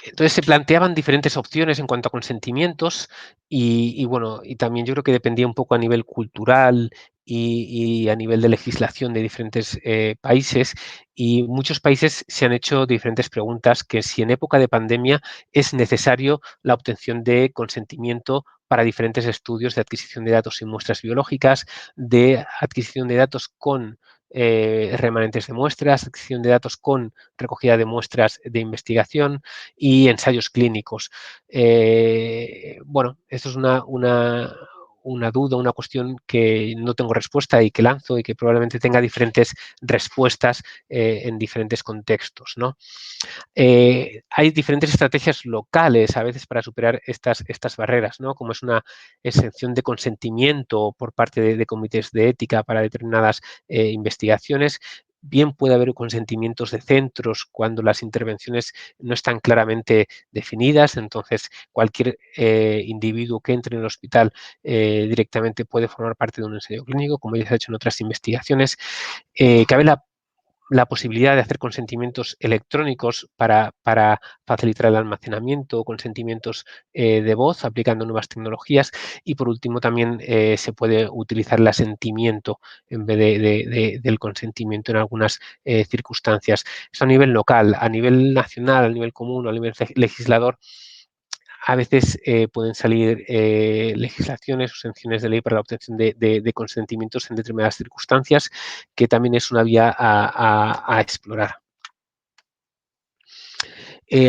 S2: Entonces se planteaban diferentes opciones en cuanto a consentimientos bueno, y también yo creo que dependía un poco a nivel cultural y a nivel de legislación de diferentes países, y muchos países se han hecho diferentes preguntas, que si en época de pandemia es necesario la obtención de consentimiento para diferentes estudios de adquisición de datos y muestras biológicas, de adquisición de datos con remanentes de muestras, adquisición de datos con recogida de muestras de investigación y ensayos clínicos. Bueno, esto es una duda, una cuestión que no tengo respuesta y que lanzo y que probablemente tenga diferentes respuestas en diferentes contextos, ¿no? Hay diferentes estrategias locales a veces para superar estas barreras, ¿no? Como es una exención de consentimiento por parte de comités de ética para determinadas investigaciones. Bien puede haber consentimientos de centros cuando las intervenciones no están claramente definidas, entonces cualquier individuo que entre en el hospital directamente puede formar parte de un ensayo clínico, como ya se ha hecho en otras investigaciones. Cabe la posibilidad de hacer consentimientos electrónicos para facilitar el almacenamiento, consentimientos de voz aplicando nuevas tecnologías, y por último también se puede utilizar el asentimiento en vez del consentimiento en algunas circunstancias. Eso a nivel local, a nivel nacional, a nivel común o a nivel legislador. A veces pueden salir legislaciones o sanciones de ley para la obtención de consentimientos en determinadas circunstancias, que también es una vía a explorar.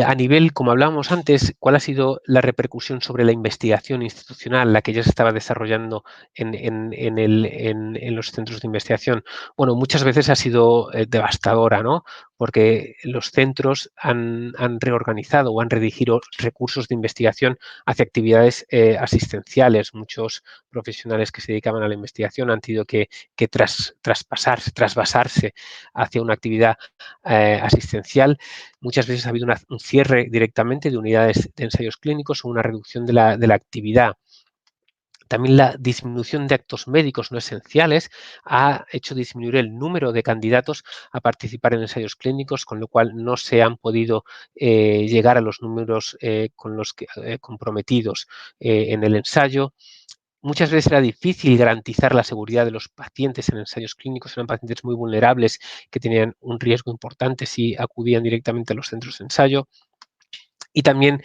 S2: A nivel, como hablábamos antes, ¿cuál ha sido la repercusión sobre la investigación institucional, la que ya se estaba desarrollando en los centros de investigación? Bueno, muchas veces ha sido devastadora, ¿no? Porque los centros han reorganizado o han redirigido recursos de investigación hacia actividades asistenciales. Muchos profesionales que se dedicaban a la investigación han tenido que trasvasarse hacia una actividad asistencial. Muchas veces ha habido un cierre directamente de unidades de ensayos clínicos o una reducción de la actividad. También la disminución de actos médicos no esenciales ha hecho disminuir el número de candidatos a participar en ensayos clínicos, con lo cual no se han podido llegar a los números con los que, comprometidos en el ensayo. Muchas veces era difícil garantizar la seguridad de los pacientes en ensayos clínicos. Eran pacientes muy vulnerables que tenían un riesgo importante si acudían directamente a los centros de ensayo. Y también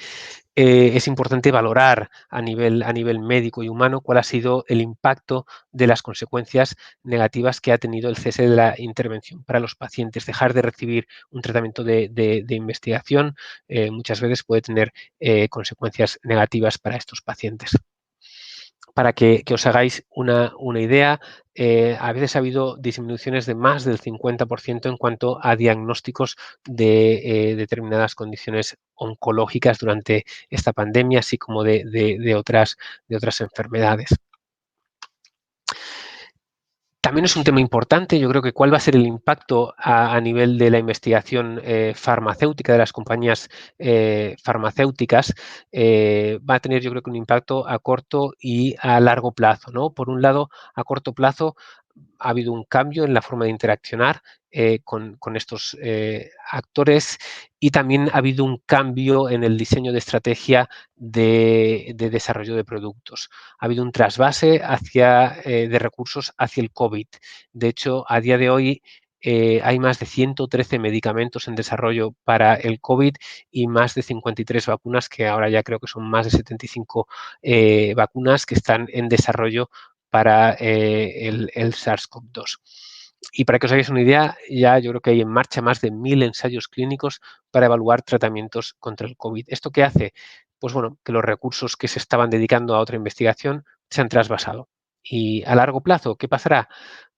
S2: es importante valorar a nivel médico y humano cuál ha sido el impacto de las consecuencias negativas que ha tenido el cese de la intervención para los pacientes. Dejar de recibir un tratamiento de investigación muchas veces puede tener consecuencias negativas para estos pacientes. Para que os hagáis una idea, a veces ha habido disminuciones de más del 50% en cuanto a diagnósticos de determinadas condiciones oncológicas durante esta pandemia, así como de otras enfermedades. También es un tema importante, yo creo que cuál va a ser el impacto a nivel de la investigación farmacéutica, de las compañías farmacéuticas, va a tener yo creo que un impacto a corto y a largo plazo, ¿no? Por un lado, a corto plazo ha habido un cambio en la forma de interaccionar con estos actores y también ha habido un cambio en el diseño de estrategia de desarrollo de productos. Ha habido un trasvase de recursos hacia el COVID. De hecho, a día de hoy hay más de 113 medicamentos en desarrollo para el COVID y más de 53 vacunas, que ahora ya creo que son más de 75 vacunas que están en desarrollo para el SARS-CoV-2. Y para que os hagáis una idea, ya yo creo que hay en marcha más de 1000 ensayos clínicos para evaluar tratamientos contra el COVID. ¿Esto qué hace? Pues bueno, que los recursos que se estaban dedicando a otra investigación se han trasvasado. Y a largo plazo, ¿qué pasará?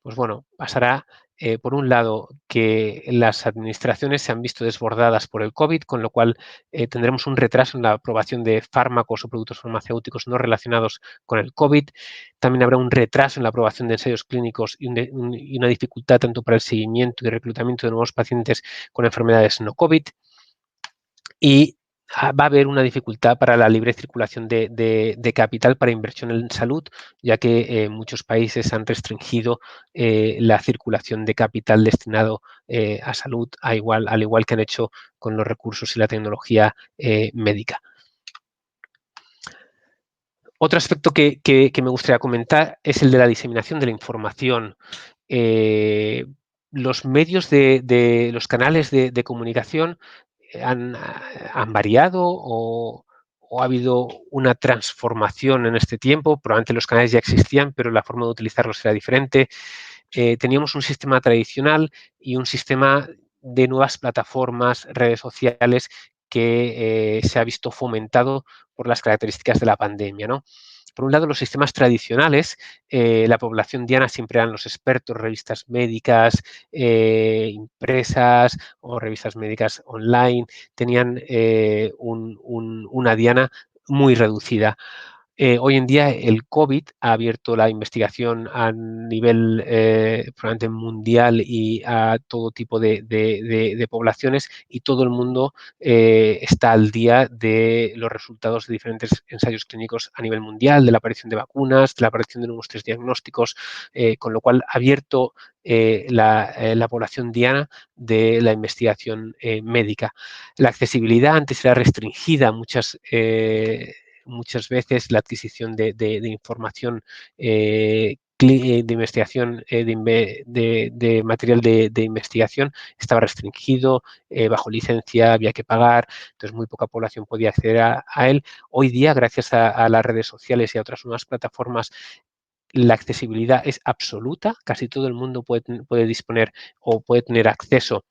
S2: Pues bueno, pasará, por un lado, que las administraciones se han visto desbordadas por el COVID, con lo cual tendremos un retraso en la aprobación de fármacos o productos farmacéuticos no relacionados con el COVID. También habrá un retraso en la aprobación de ensayos clínicos y una dificultad tanto para el seguimiento y reclutamiento de nuevos pacientes con enfermedades no COVID. Y va a haber una dificultad para la libre circulación de capital para inversión en salud, ya que muchos países han restringido la circulación de capital destinado a salud, al igual que han hecho con los recursos y la tecnología médica. Otro aspecto que me gustaría comentar es el de la diseminación de la información. Los medios los canales de comunicación han variado o ha habido una transformación en este tiempo. Probablemente los canales ya existían, pero la forma de utilizarlos era diferente. Teníamos un sistema tradicional y un sistema de nuevas plataformas, redes sociales, que se ha visto fomentado por las características de la pandemia, ¿no? Por un lado, los sistemas tradicionales, la población diana siempre eran los expertos, revistas médicas impresas o revistas médicas online, tenían una diana muy reducida. Hoy en día el COVID ha abierto la investigación a nivel probablemente mundial y a todo tipo de poblaciones y todo el mundo está al día de los resultados de diferentes ensayos clínicos a nivel mundial, de la aparición de vacunas, de la aparición de nuevos test diagnósticos, con lo cual ha abierto la población diana de la investigación médica. La accesibilidad antes era restringida, muchas veces la adquisición de información de investigación, de material de investigación estaba restringido, bajo licencia, había que pagar, entonces muy poca población podía acceder a él. Hoy día, gracias a las redes sociales y a otras nuevas plataformas, la accesibilidad es absoluta, casi todo el mundo puede disponer o puede tener acceso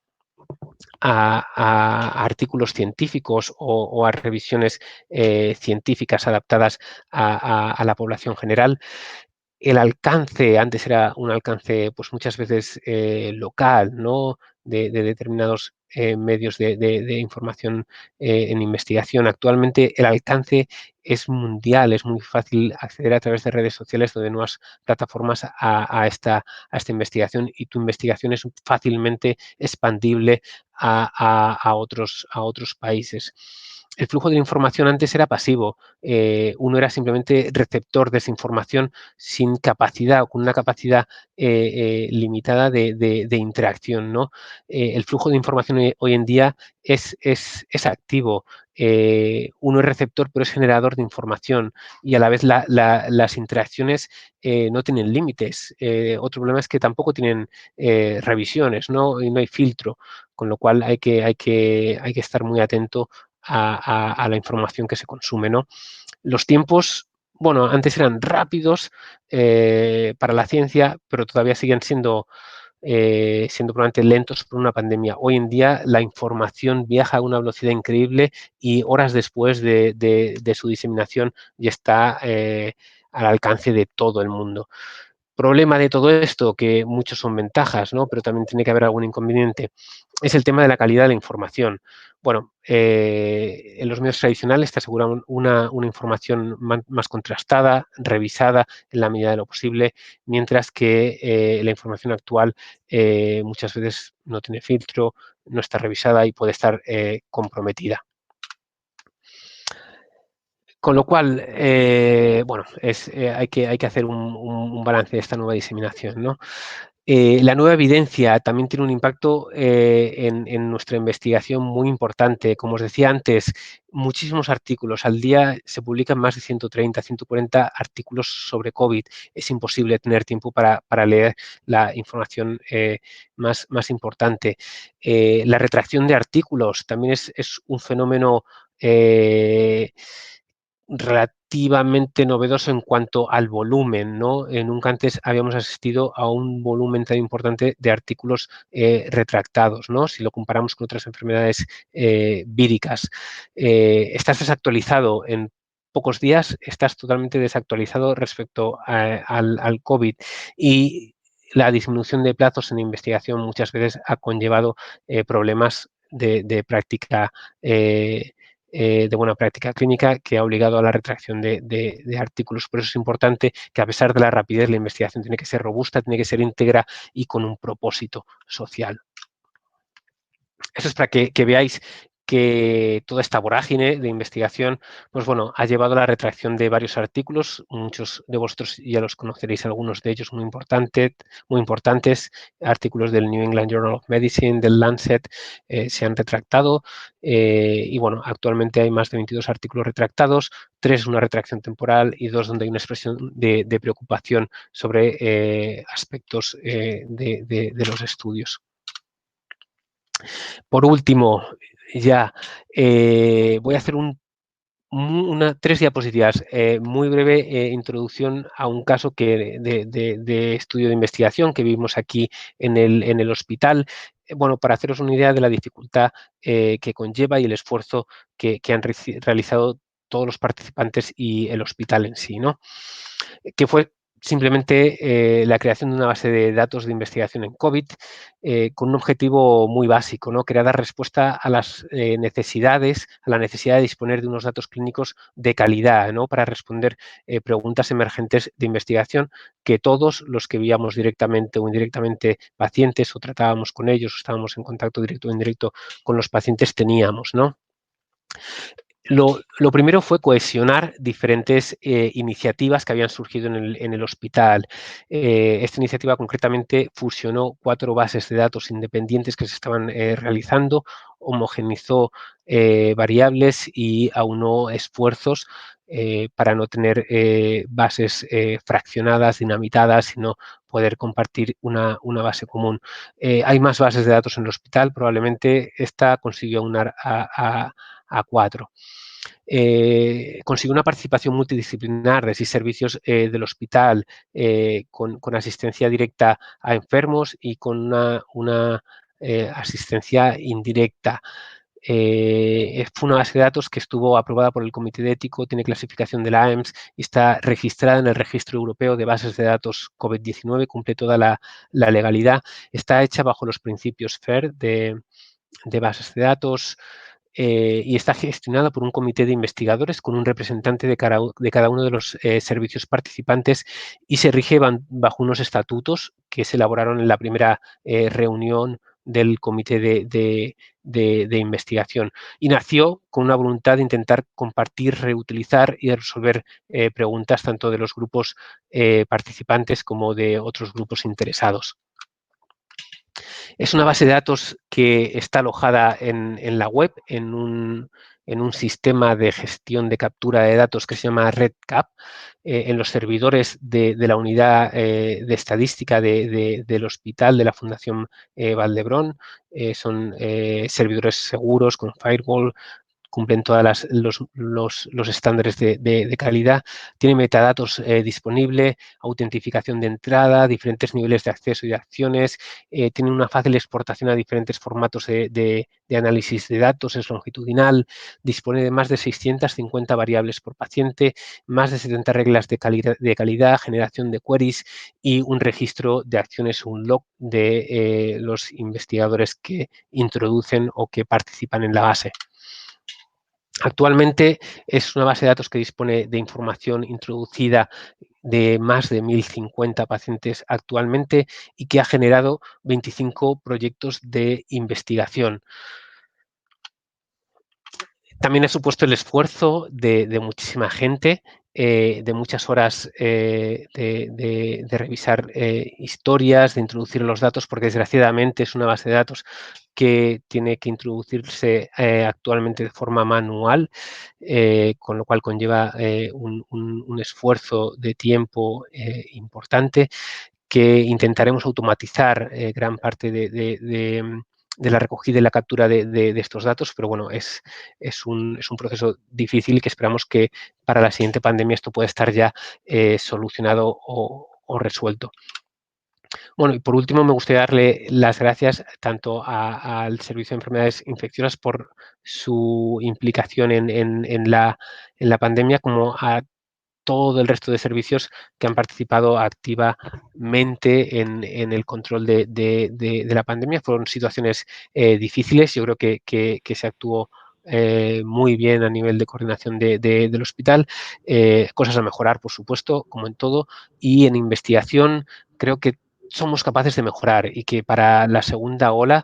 S2: a artículos científicos o a revisiones científicas adaptadas a la población general. El alcance, antes era un alcance pues muchas veces local, ¿no? De determinados medios de información en investigación. Actualmente el alcance es mundial, es muy fácil acceder a través de redes sociales o de nuevas plataformas a esta investigación y tu investigación es fácilmente expandible a otros países. El flujo de información antes era pasivo, uno era simplemente receptor de esa información sin capacidad o con una capacidad limitada de interacción, ¿no? El flujo de información hoy en día es activo. Uno es receptor, pero es generador de información y a la vez las interacciones no tienen límites. Otro problema es que tampoco tienen revisiones, ¿no? Y no hay filtro, con lo cual hay que estar muy atento a la información que se consume, ¿no? Los tiempos, bueno, antes eran rápidos para la ciencia, pero todavía siguen siendo probablemente lentos por una pandemia. Hoy en día la información viaja a una velocidad increíble y horas después de su diseminación ya está al alcance de todo el mundo. Problema de todo esto, que muchos son ventajas, ¿no? Pero también tiene que haber algún inconveniente, es el tema de la calidad de la información. Bueno, en los medios tradicionales te aseguran una información más contrastada, revisada en la medida de lo posible, mientras que la información actual muchas veces no tiene filtro, no está revisada y puede estar comprometida. Con lo cual, bueno, hay que hacer un balance de esta nueva diseminación, ¿no? La nueva evidencia también tiene un impacto en nuestra investigación muy importante. Como os decía antes, muchísimos artículos. Al día se publican más de 130, 140 artículos sobre COVID. Es imposible tener tiempo para leer la información más importante. La retracción de artículos también es un fenómeno relativamente novedoso en cuanto al volumen, ¿no? Nunca antes habíamos asistido a un volumen tan importante de artículos retractados, ¿no? Si lo comparamos con otras enfermedades víricas. Estás desactualizado en pocos días, estás totalmente desactualizado respecto al COVID y la disminución de plazos en investigación muchas veces ha conllevado problemas de práctica de buena práctica clínica que ha obligado a la retracción de artículos. Por eso es importante que, a pesar de la rapidez, la investigación tiene que ser robusta, tiene que ser íntegra y con un propósito social. Eso es para que veáis que toda esta vorágine de investigación, pues bueno, ha llevado a la retracción de varios artículos. Muchos de vosotros ya los conoceréis, algunos de ellos muy importantes. Artículos del New England Journal of Medicine, del Lancet, se han retractado. Y bueno, actualmente hay más de 22 artículos retractados, 3 una retracción temporal y 2 donde hay una expresión de preocupación sobre aspectos de los estudios. Por último, ya voy a hacer 3 diapositivas. Muy breve introducción a un caso de estudio de investigación que vimos aquí en el hospital. Bueno, para haceros una idea de la dificultad que conlleva y el esfuerzo que han realizado todos los participantes y el hospital en sí, ¿no? Que fue simplemente la creación de una base de datos de investigación en COVID con un objetivo muy básico, ¿no? Que era dar respuesta a las necesidades, a la necesidad de disponer de unos datos clínicos de calidad, ¿no? Para responder preguntas emergentes de investigación que todos los que veíamos directamente o indirectamente pacientes o tratábamos con ellos o estábamos en contacto directo o indirecto con los pacientes teníamos, ¿no? Lo primero fue cohesionar diferentes iniciativas que habían surgido en el hospital. Esta iniciativa concretamente fusionó 4 bases de datos independientes que se estaban realizando, homogenizó variables y aunó esfuerzos para no tener bases fraccionadas, dinamitadas, sino poder compartir una base común. Hay más bases de datos en el hospital, probablemente esta consiguió aunar a 4. Consiguió una participación multidisciplinar de 6 servicios del hospital con asistencia directa a enfermos y con una asistencia indirecta. Fue una base de datos que estuvo aprobada por el Comité de Ético, tiene clasificación de la AEMS y está registrada en el Registro Europeo de Bases de Datos COVID-19, cumple toda la legalidad. Está hecha bajo los principios FAIR de bases de datos, y está gestionada por un comité de investigadores con un representante de cada uno de los servicios participantes y se rige bajo unos estatutos que se elaboraron en la primera reunión del comité de investigación y nació con una voluntad de intentar compartir, reutilizar y resolver preguntas tanto de los grupos participantes como de otros grupos interesados. Es una base de datos que está alojada en la web, en un sistema de gestión de captura de datos que se llama RedCap, en los servidores de la unidad de estadística del hospital de la Fundación Vall d'Hebron. Son servidores seguros con firewall, cumplen todos los estándares de calidad. Tiene metadatos disponible, autentificación de entrada, diferentes niveles de acceso y de acciones, tiene una fácil exportación a diferentes formatos de análisis de datos, es longitudinal, dispone de más de 650 variables por paciente, más de 70 reglas de calidad, generación de queries y un registro de acciones, un log de los investigadores que introducen o que participan en la base. Actualmente es una base de datos que dispone de información introducida de más de 1.050 pacientes actualmente y que ha generado 25 proyectos de investigación. También ha supuesto el esfuerzo de muchísima gente, de muchas horas de revisar historias, de introducir los datos, porque desgraciadamente es una base de datos que tiene que introducirse actualmente de forma manual, con lo cual conlleva un esfuerzo de tiempo importante, que intentaremos automatizar gran parte de la recogida y la captura de estos datos, pero bueno, es un proceso difícil y que esperamos que para la siguiente pandemia esto pueda estar ya solucionado o resuelto. Bueno, y por último me gustaría darle las gracias tanto al Servicio de Enfermedades Infecciosas por su implicación en la pandemia, como a todo el resto de servicios que han participado activamente en el control de la pandemia. Fueron situaciones difíciles, yo creo que se actuó muy bien a nivel de coordinación del hospital, cosas a mejorar, por supuesto, como en todo, y en investigación creo que somos capaces de mejorar y que para la segunda ola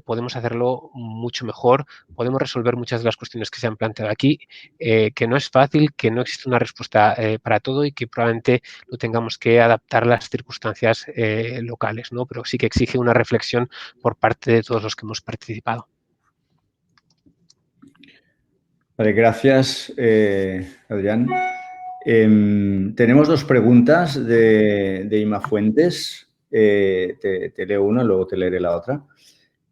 S2: podemos hacerlo mucho mejor, podemos resolver muchas de las cuestiones que se han planteado aquí, que no es fácil, que no existe una respuesta para todo y que probablemente lo tengamos que adaptar a las circunstancias locales, ¿no? Pero sí que exige una reflexión por parte de todos los que hemos participado.
S1: Vale, gracias, Adrián. Tenemos dos preguntas de Ima Fuentes. Te leo una, luego te leeré la otra.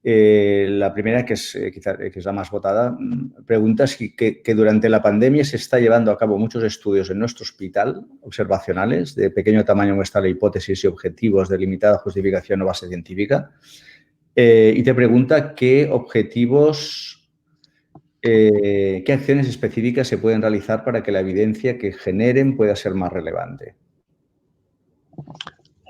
S1: La primera, que es la más votada, pregunta si que durante la pandemia se está llevando a cabo muchos estudios en nuestro hospital, observacionales, de pequeño tamaño muestra la hipótesis y objetivos de limitada justificación o base científica. Y te pregunta qué objetivos, qué acciones específicas se pueden realizar para que la evidencia que generen pueda ser más relevante.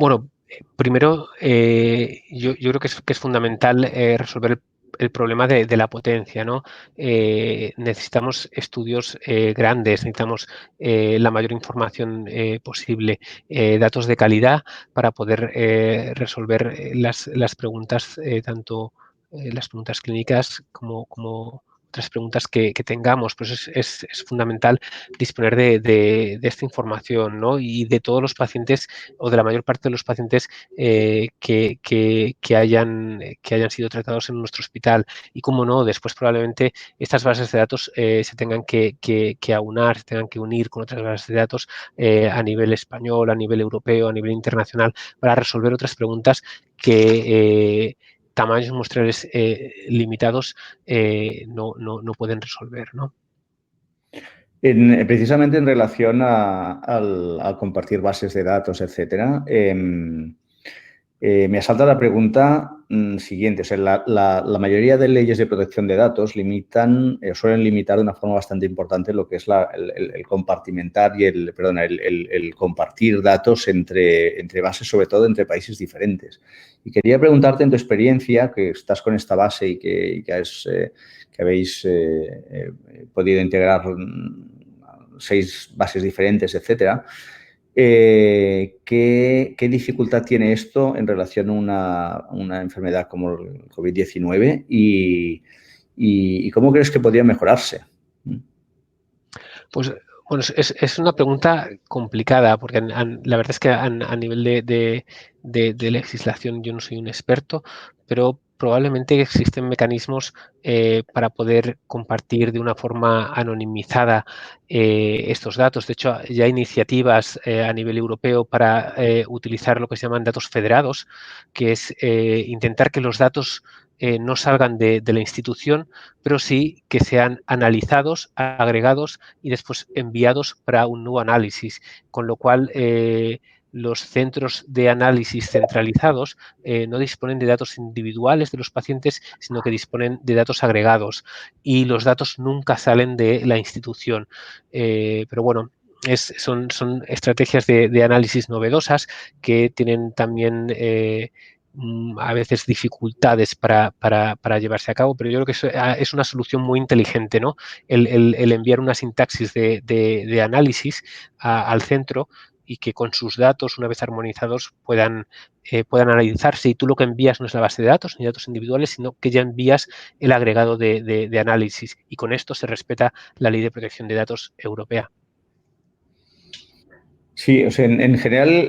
S2: Bueno, primero, yo creo que es fundamental resolver el problema de la potencia, ¿no? Necesitamos estudios grandes, necesitamos la mayor información posible, datos de calidad para poder resolver las preguntas, tanto las preguntas clínicas como otras preguntas que tengamos. Pues es fundamental disponer de esta información, ¿no? Y de todos los pacientes o de la mayor parte de los pacientes que hayan sido tratados en nuestro hospital. Y cómo no, después probablemente estas bases de datos se tengan que aunar, se tengan que unir con otras bases de datos a nivel español, a nivel europeo, a nivel internacional, para resolver otras preguntas que tamaños muestrales limitados no pueden resolver, ¿no?
S1: Precisamente en relación al compartir bases de datos, etcétera, me asalta la pregunta siguiente. O sea, la mayoría de leyes de protección de datos suelen limitar de una forma bastante importante lo que es el compartimentar y el compartir datos entre bases, sobre todo entre países diferentes. Y quería preguntarte, en tu experiencia, que estás con esta base y que habéis podido integrar 6 bases diferentes, etcétera. ¿Qué dificultad tiene esto en relación a una enfermedad como el COVID-19 y cómo crees que podría mejorarse?
S2: Pues bueno, es una pregunta complicada porque la verdad es que a nivel de legislación yo no soy un experto, pero probablemente existen mecanismos para poder compartir de una forma anonimizada estos datos. De hecho, ya hay iniciativas a nivel europeo para utilizar lo que se llaman datos federados, que es intentar que los datos no salgan de la institución, pero sí que sean analizados, agregados y después enviados para un nuevo análisis, con lo cual los centros de análisis centralizados no disponen de datos individuales de los pacientes, sino que disponen de datos agregados y los datos nunca salen de la institución. Pero bueno, son estrategias de análisis novedosas que tienen también a veces dificultades para llevarse a cabo, pero yo creo que es una solución muy inteligente, ¿no? El enviar una sintaxis de análisis al centro y que con sus datos, una vez armonizados, puedan analizarse. Y tú lo que envías no es la base de datos ni datos individuales, sino que ya envías el agregado de análisis. Y con esto se respeta la Ley de Protección de Datos europea.
S1: Sí, o sea, en general,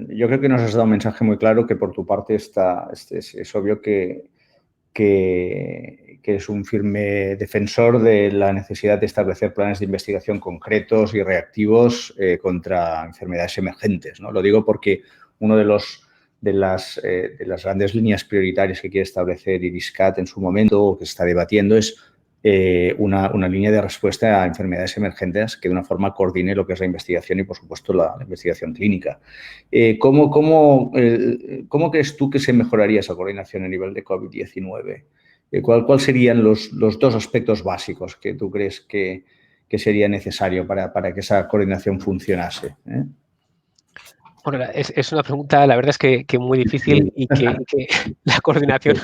S1: yo creo que nos has dado un mensaje muy claro que por tu parte es obvio que es un firme defensor de la necesidad de establecer planes de investigación concretos y reactivos contra enfermedades emergentes, ¿no? Lo digo porque uno de las grandes líneas prioritarias que quiere establecer IRIS-CAT en su momento, o que se está debatiendo, es una línea de respuesta a enfermedades emergentes que de una forma coordine lo que es la investigación y, por supuesto, la investigación clínica. ¿Cómo crees tú que se mejoraría esa coordinación a nivel de COVID-19? ¿Cuál serían los dos aspectos básicos que tú crees que sería necesario para que esa coordinación funcionase?
S2: Bueno, es una pregunta, la verdad es que muy difícil y que la coordinación,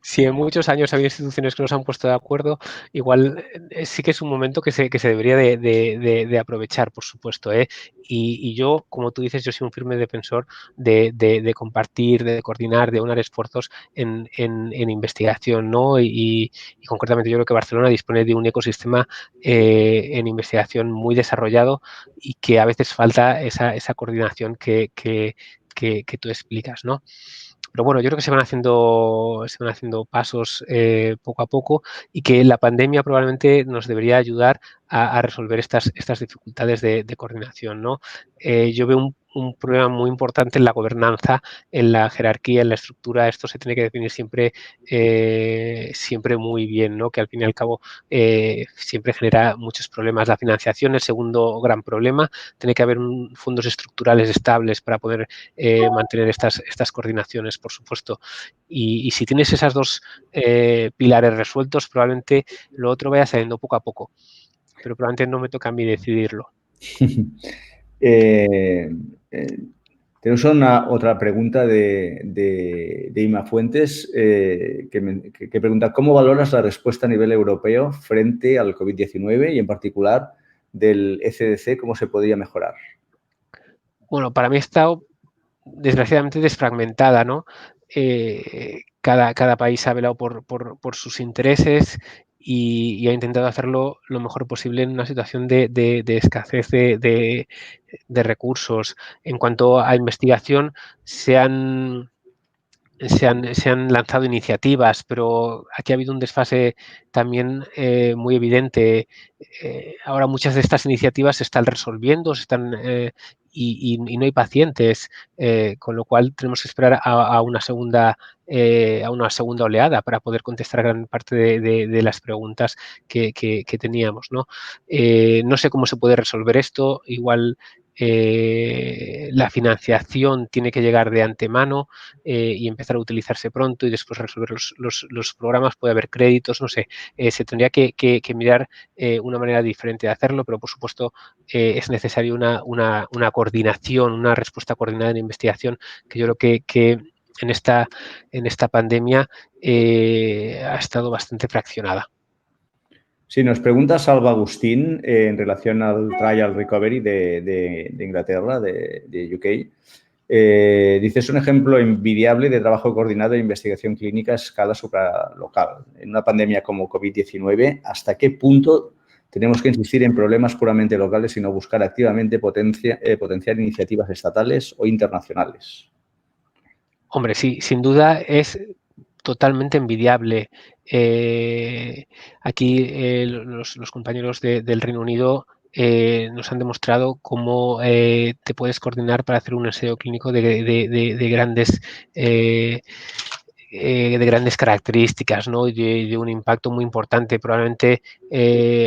S2: si en muchos años ha habido instituciones que no se han puesto de acuerdo, igual sí que es un momento que se debería de aprovechar, por supuesto, ¿eh? Y yo, como tú dices, yo soy un firme defensor de compartir, de coordinar, de unar esfuerzos en investigación, ¿no? Y concretamente yo creo que Barcelona dispone de un ecosistema en investigación muy desarrollado y que a veces falta esa coordinación que tú explicas, ¿no? Pero bueno, yo creo que se van haciendo pasos poco a poco y que la pandemia probablemente nos debería ayudar a resolver estas dificultades de coordinación, ¿no? Yo veo un problema muy importante en la gobernanza, en la jerarquía, en la estructura. Esto se tiene que definir siempre muy bien, ¿no? Que al fin y al cabo siempre genera muchos problemas. La financiación, el segundo gran problema, tiene que haber fondos estructurales estables para poder mantener estas coordinaciones, por supuesto. Y si tienes esas dos pilares resueltos, probablemente lo otro vaya saliendo poco a poco. Pero probablemente no me toca a mí decidirlo.
S1: Tenemos otra pregunta de Ima Fuentes que pregunta ¿cómo valoras la respuesta a nivel europeo frente al COVID-19 y en particular del ECDC, cómo se podría mejorar?
S2: Bueno, para mí está desgraciadamente desfragmentada, ¿no? Cada país ha velado por sus intereses y ha intentado hacerlo lo mejor posible en una situación de escasez de recursos. En cuanto a investigación, se han lanzado iniciativas, pero aquí ha habido un desfase también muy evidente. Ahora muchas de estas iniciativas se están resolviendo, y no hay pacientes, con lo cual tenemos que esperar a una segunda oleada para poder contestar gran parte de las preguntas que teníamos, ¿no? No sé cómo se puede resolver esto. Igual la financiación tiene que llegar de antemano y empezar a utilizarse pronto y después resolver los programas. Puede haber créditos, no sé. Se tendría que mirar una manera diferente de hacerlo, pero por supuesto es necesario una coordinación, una respuesta coordinada en investigación, que yo creo que en esta pandemia ha estado bastante fraccionada.
S1: Sí, nos pregunta Salva Agustín en relación al Trial Recovery de Inglaterra, de UK. Dice, es un ejemplo envidiable de trabajo coordinado e investigación clínica a escala supralocal. En una pandemia como COVID-19, ¿hasta qué punto tenemos que insistir en problemas puramente locales y no buscar activamente potenciar iniciativas estatales o internacionales?
S2: Hombre, sí, sin duda es totalmente envidiable. Aquí los compañeros del Reino Unido nos han demostrado cómo te puedes coordinar para hacer un ensayo clínico de grandes de grandes características, ¿no? De un impacto muy importante, probablemente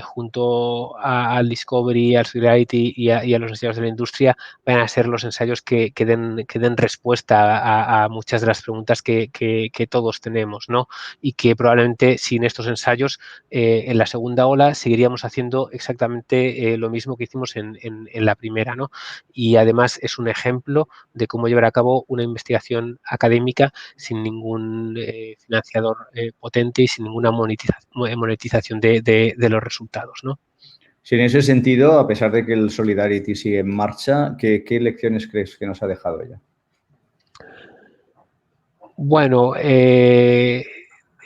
S2: junto al Discovery, al Singularity y a los ensayos de la industria van a ser los ensayos que den respuesta a muchas de las preguntas que todos tenemos, ¿no? Y que probablemente sin estos ensayos en la segunda ola seguiríamos haciendo exactamente lo mismo que hicimos en la primera, ¿no? Y además es un ejemplo de cómo llevar a cabo una investigación académica sin ningún financiador potente y sin ninguna monetización de los resultados, ¿no?
S1: Sí, en ese sentido, a pesar de que el Solidarity sigue en marcha, ¿qué lecciones crees que nos ha dejado ya?
S2: Bueno,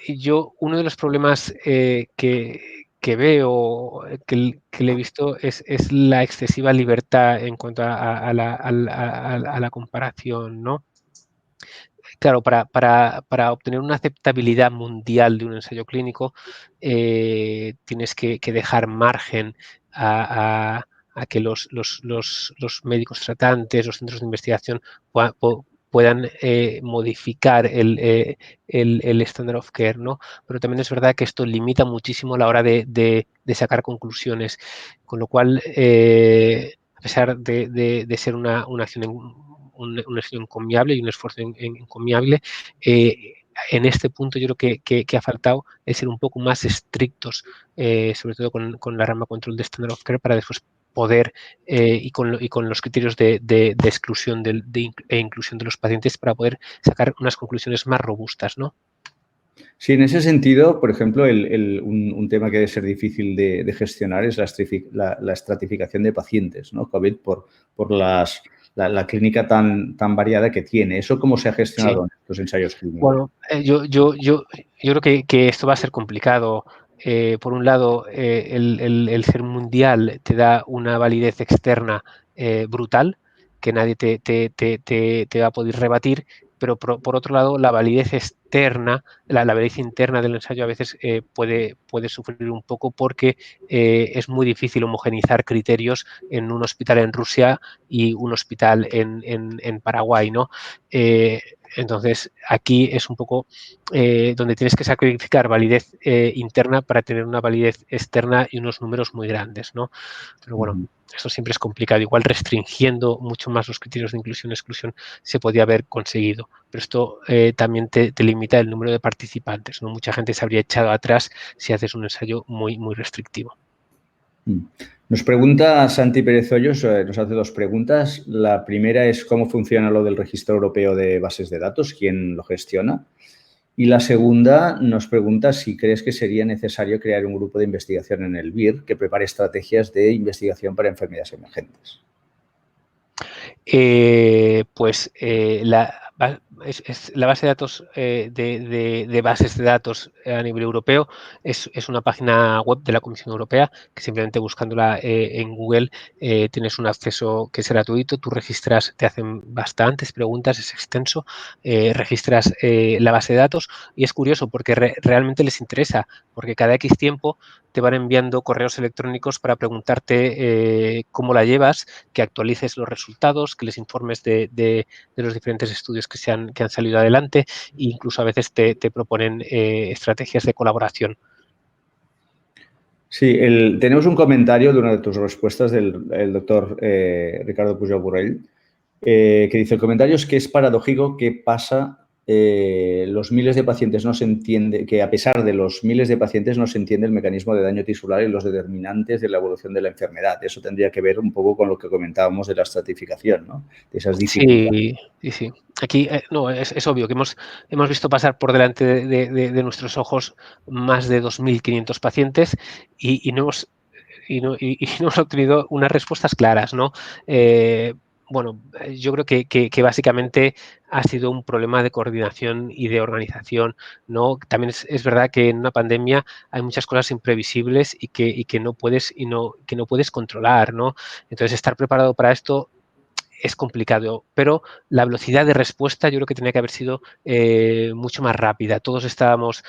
S2: yo uno de los problemas que veo, que le he visto, es la excesiva libertad en cuanto a la comparación, ¿no? Claro, para obtener una aceptabilidad mundial de un ensayo clínico, tienes que dejar margen a que los médicos tratantes, los centros de investigación puedan modificar el standard of care, ¿no? Pero también es verdad que esto limita muchísimo la hora de sacar conclusiones, con lo cual, a pesar de ser una acción una acción encomiable y un esfuerzo encomiable, en este punto yo creo que ha faltado es ser un poco más estrictos, sobre todo con la rama control de Standard of Care, para después poder, y con los criterios de exclusión e inclusión de los pacientes, para poder sacar unas conclusiones más robustas, ¿no?
S1: Sí, en ese sentido, por ejemplo, un tema que debe ser difícil de gestionar es la estratificación de pacientes, ¿no? COVID por la clínica tan variada que tiene. ¿Eso cómo se ha
S2: Sí.
S1: gestionado en estos ensayos clínicos?
S2: Bueno, yo creo que esto va a ser complicado. Por un lado, el ser mundial te da una validez externa brutal, que nadie te va a poder rebatir, pero por otro lado, la validez externa, la validez interna del ensayo a veces puede sufrir un poco, porque es muy difícil homogenizar criterios en un hospital en Rusia y un hospital en Paraguay, ¿no? Entonces, aquí es un poco donde tienes que sacrificar validez interna para tener una validez externa y unos números muy grandes, ¿no? Pero bueno, eso siempre es complicado. Igual restringiendo mucho más los criterios de inclusión y exclusión se podía haber conseguido. Pero esto también te limita el número de participantes, ¿no? Mucha gente se habría echado atrás si haces un ensayo muy, muy restrictivo.
S1: Nos pregunta Santi Pérez Hoyos, nos hace dos preguntas. La primera es cómo funciona lo del Registro Europeo de Bases de Datos, quién lo gestiona. Y la segunda nos pregunta si crees que sería necesario crear un grupo de investigación en el BIR que prepare estrategias de investigación para enfermedades emergentes.
S2: Pues la base de datos de bases de datos a nivel europeo es una página web de la Comisión Europea que simplemente buscándola en Google tienes un acceso que es gratuito, tú registras, te hacen bastantes preguntas, es extenso, registras la base de datos y es curioso porque realmente les interesa, porque cada X tiempo te van enviando correos electrónicos para preguntarte cómo la llevas, que actualices los resultados, que les informes de los diferentes estudios que han salido adelante, e incluso a veces te proponen estrategias de colaboración.
S1: Sí, tenemos un comentario de una de tus respuestas del doctor Ricardo Pujol Borrell, que dice, el comentario es que es paradójico que pasa los miles de pacientes no se entiende, que a pesar de los miles de pacientes no se entiende el mecanismo de daño tisular y los determinantes de la evolución de la enfermedad. Eso tendría que ver un poco con lo que comentábamos de la estratificación, ¿no? De esas dificultades.
S2: Sí. Aquí no, es obvio que hemos visto pasar por delante de nuestros ojos más de 2.500 pacientes y no hemos obtenido unas respuestas claras, ¿no? Bueno, yo creo que básicamente ha sido un problema de coordinación y de organización, ¿no? También es verdad que en una pandemia hay muchas cosas imprevisibles y que no puedes controlar, ¿no? Entonces, estar preparado para esto es complicado, pero la velocidad de respuesta yo creo que tenía que haber sido mucho más rápida. Todos estábamos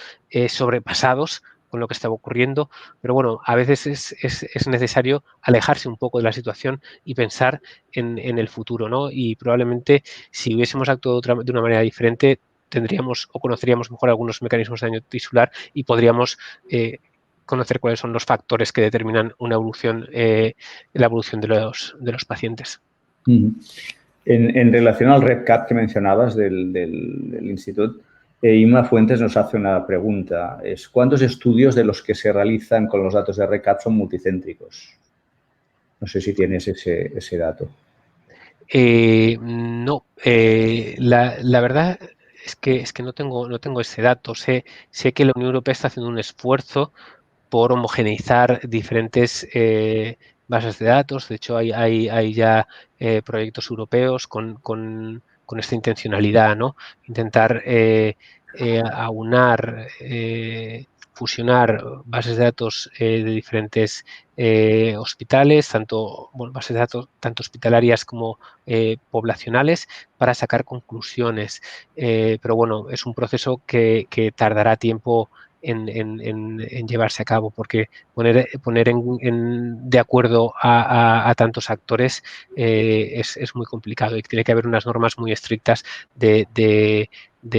S2: sobrepasados con lo que estaba ocurriendo, pero bueno, a veces es necesario alejarse un poco de la situación y pensar en el futuro, ¿no? Y probablemente si hubiésemos actuado de una manera diferente, tendríamos o conoceríamos mejor algunos mecanismos de daño tisular y podríamos conocer cuáles son los factores que determinan una evolución, la evolución de los pacientes.
S1: En relación al REDCap que mencionabas del instituto, Inma Fuentes nos hace una pregunta. ¿Cuántos estudios de los que se realizan con los datos de REDCap son multicéntricos? No sé si tienes ese dato.
S2: No, la verdad es que no tengo ese dato. Sé que la Unión Europea está haciendo un esfuerzo por homogeneizar diferentes bases de datos. De hecho, hay ya proyectos europeos con esta intencionalidad, ¿no? Intentar aunar, fusionar bases de datos de diferentes hospitales, tanto bases de datos tanto hospitalarias como poblacionales, para sacar conclusiones. Pero bueno, es un proceso que tardará tiempo en llevarse a cabo, porque poner de acuerdo a tantos actores es muy complicado y tiene que haber unas normas muy estrictas de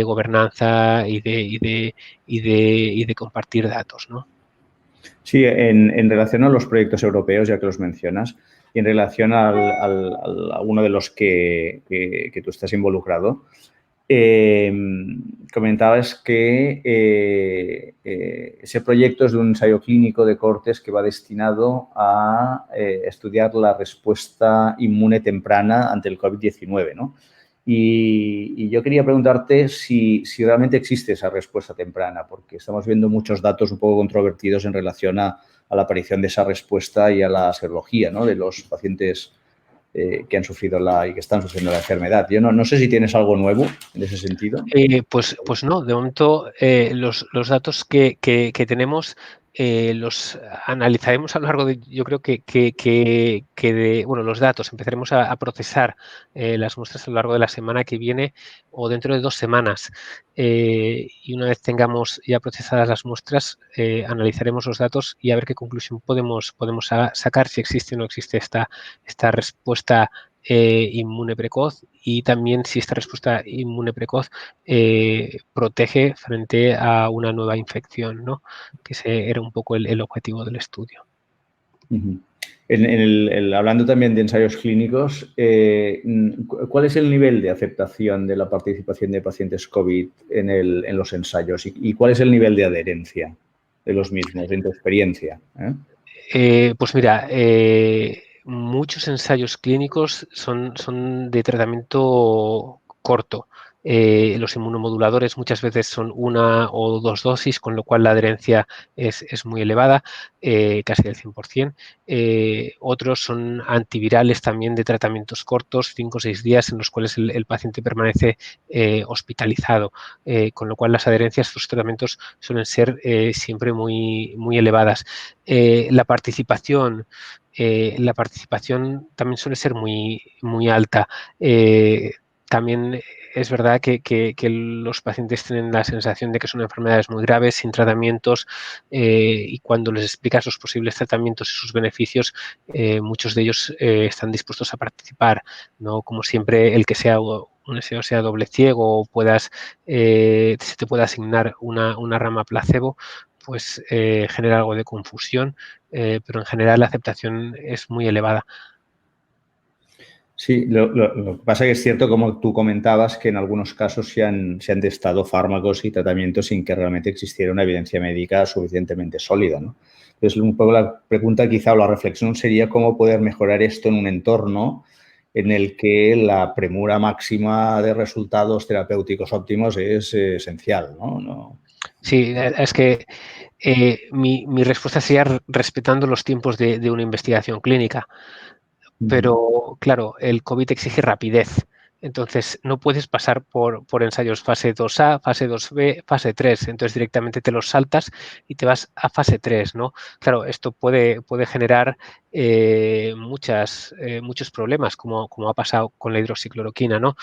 S2: gobernanza y de compartir datos, ¿no?
S1: Sí, en relación a los proyectos europeos, ya que los mencionas, y en relación a uno de los que tú estás involucrado, comentabas que ese proyecto es de un ensayo clínico de Cortes que va destinado a estudiar la respuesta inmune temprana ante el COVID-19, ¿no? Y yo quería preguntarte si realmente existe esa respuesta temprana, porque estamos viendo muchos datos un poco controvertidos en relación a la aparición de esa respuesta y a la serología, ¿no?, de los pacientes que han sufrido y que están sufriendo la enfermedad. Yo no sé si tienes algo nuevo en ese sentido.
S2: Pues no, de momento los datos que tenemos los analizaremos a lo largo de, yo creo bueno, los datos, empezaremos a procesar las muestras a lo largo de la semana que viene o dentro de 2 semanas. Y una vez tengamos ya procesadas las muestras, analizaremos los datos y a ver qué conclusión podemos sacar, si existe o no existe esta respuesta inmune precoz, y también si esta respuesta inmune precoz protege frente a una nueva infección, ¿no? Que ese era un poco el objetivo del estudio.
S1: Uh-huh. Hablando también de ensayos clínicos, ¿cuál es el nivel de aceptación de la participación de pacientes COVID en los ensayos y cuál es el nivel de adherencia de los mismos en tu experiencia?
S2: Pues mira, muchos ensayos clínicos son de tratamiento corto. Los inmunomoduladores muchas veces son 1 o 2 dosis, con lo cual la adherencia es muy elevada, casi del 100%. Otros son antivirales también de tratamientos cortos, 5 o 6 días, en los cuales el paciente permanece hospitalizado, con lo cual las adherencias a estos tratamientos suelen ser siempre muy, muy elevadas. La participación también suele ser muy, muy alta. También es verdad que los pacientes tienen la sensación de que son enfermedades muy graves, sin tratamientos, y cuando les explicas los posibles tratamientos y sus beneficios, muchos de ellos están dispuestos a participar. No como siempre el que sea un SEO sea doble ciego o se te pueda asignar una rama placebo, pues genera algo de confusión, pero en general la aceptación es muy elevada.
S1: Sí, lo que pasa es que es cierto, como tú comentabas, que en algunos casos se han testado fármacos y tratamientos sin que realmente existiera una evidencia médica suficientemente sólida, ¿no? Entonces, un poco la pregunta quizá o la reflexión sería cómo poder mejorar esto en un entorno en el que la premura máxima de resultados terapéuticos óptimos es esencial, ¿no?
S2: Sí, es que mi respuesta sería respetando los tiempos de una investigación clínica. Pero, claro, el COVID exige rapidez. Entonces, no puedes pasar por ensayos fase 2A, fase 2B, fase 3. Entonces, directamente te los saltas y te vas a fase 3, ¿no? Claro, esto puede generar muchos problemas, como ha pasado con la hidroxicloroquina, ¿no?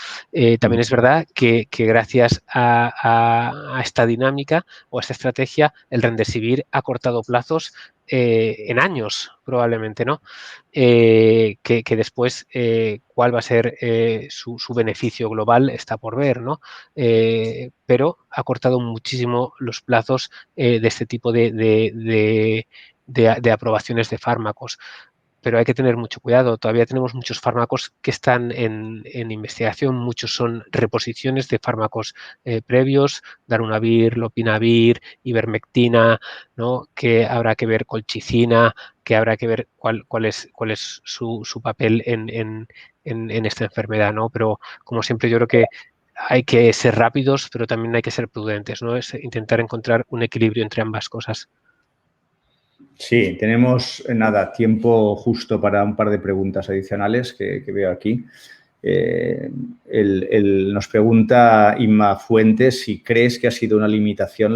S2: También es verdad que gracias a esta dinámica o a esta estrategia, el Remdesivir ha cortado plazos en años, probablemente, ¿no? Que después cuál va a ser su beneficio global está por ver, ¿no? Pero ha cortado muchísimo los plazos de este tipo de aprobaciones de fármacos. Pero hay que tener mucho cuidado. Todavía tenemos muchos fármacos que están en investigación, muchos son reposiciones de fármacos previos, darunavir, lopinavir, ivermectina, ¿no? Que habrá que ver colchicina, que habrá que ver cuál es su papel en esta enfermedad, ¿no? Pero como siempre yo creo que hay que ser rápidos, pero también hay que ser prudentes, ¿no? Es intentar encontrar un equilibrio entre ambas cosas.
S1: Sí, tenemos, nada, tiempo justo para un par de preguntas adicionales que veo aquí. Nos pregunta Inma Fuentes si crees que ha sido una limitación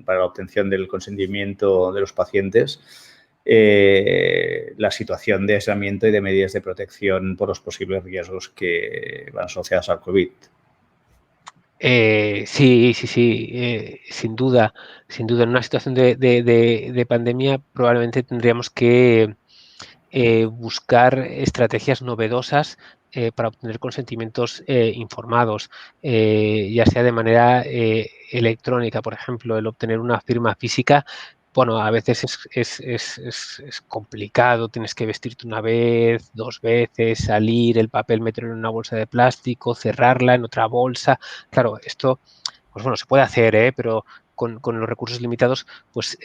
S1: para la obtención del consentimiento de los pacientes la situación de aislamiento y de medidas de protección por los posibles riesgos que van asociados al COVID.
S2: Sí, sin duda. En una situación de pandemia probablemente tendríamos que buscar estrategias novedosas para obtener consentimientos informados, ya sea de manera electrónica, por ejemplo, el obtener una firma física. Bueno, a veces es complicado, tienes que vestirte una vez, 2 veces, salir, el papel meterlo en una bolsa de plástico, cerrarla en otra bolsa. Claro, esto, pues bueno, se puede hacer, pero con los recursos limitados, pues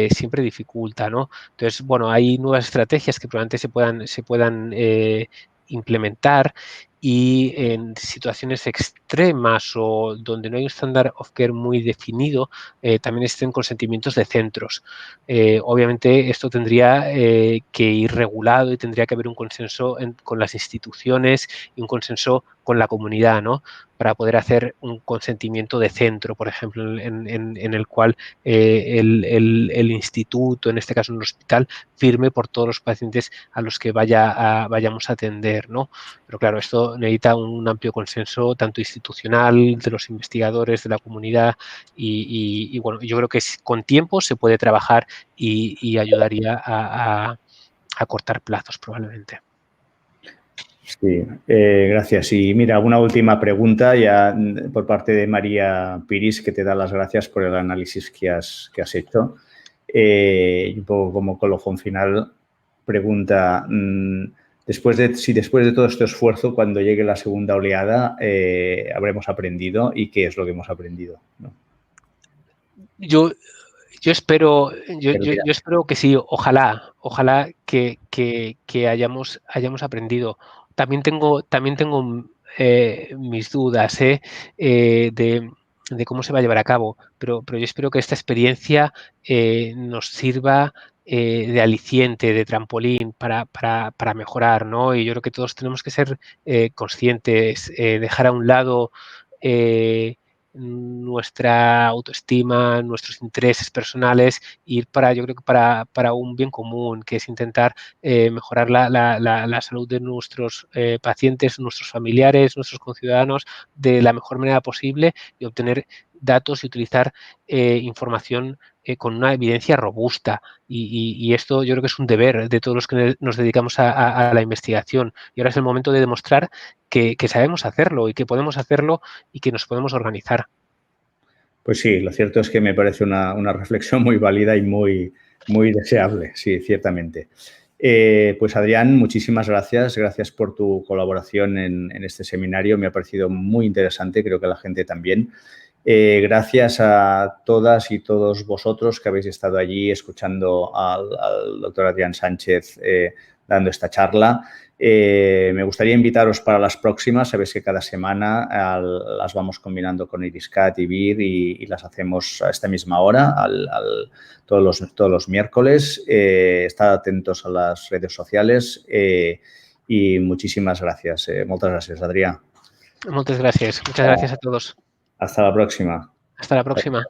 S2: siempre dificulta, ¿no? Entonces, bueno, hay nuevas estrategias que probablemente se puedan implementar y en situaciones extremas o donde no hay un standard of care muy definido, también existen consentimientos de centros. Obviamente esto tendría que ir regulado y tendría que haber un consenso con las instituciones y un consenso con la comunidad, ¿no? Para poder hacer un consentimiento de centro, por ejemplo, en el cual el instituto, en este caso un hospital, firme por todos los pacientes a los que vayamos a atender, ¿no? Pero claro, esto necesita un amplio consenso, tanto institucional, de los investigadores, de la comunidad, y bueno, yo creo que con tiempo se puede trabajar y ayudaría a cortar plazos probablemente.
S1: Sí, gracias. Y mira, una última pregunta ya por parte de María Piris, que te da las gracias por el análisis que has hecho. Un poco como colofón final, pregunta, si después de todo este esfuerzo, cuando llegue la segunda oleada, habremos aprendido y qué es lo que hemos aprendido, ¿no?
S2: Yo espero que sí, ojalá que hayamos aprendido. También tengo mis dudas de cómo se va a llevar a cabo, pero yo espero que esta experiencia nos sirva de aliciente, de trampolín para mejorar, ¿no? Y yo creo que todos tenemos que ser conscientes, dejar a un lado nuestra autoestima, nuestros intereses personales, ir yo creo que para un bien común, que es intentar mejorar la salud de nuestros pacientes, nuestros familiares, nuestros conciudadanos de la mejor manera posible y obtener datos y utilizar información con una evidencia robusta. Y esto yo creo que es un deber de todos los que nos dedicamos a la investigación. Y ahora es el momento de demostrar que sabemos hacerlo y que podemos hacerlo y que nos podemos organizar.
S1: Pues sí, lo cierto es que me parece una reflexión muy válida y muy deseable, sí, ciertamente. Pues Adrián, muchísimas gracias. Gracias por tu colaboración en este seminario. Me ha parecido muy interesante, creo que a la gente también. Gracias a todas y todos vosotros que habéis estado allí escuchando al doctor Adrián Sánchez dando esta charla. Me gustaría invitaros para las próximas. Sabéis que cada semana las vamos combinando con Iriscat y VIR y las hacemos a esta misma hora, todos los miércoles. Estad atentos a las redes sociales y muchísimas gracias. Muchas gracias, Adrián.
S2: Muchas gracias a todos.
S1: Hasta la próxima.
S2: Hasta la próxima.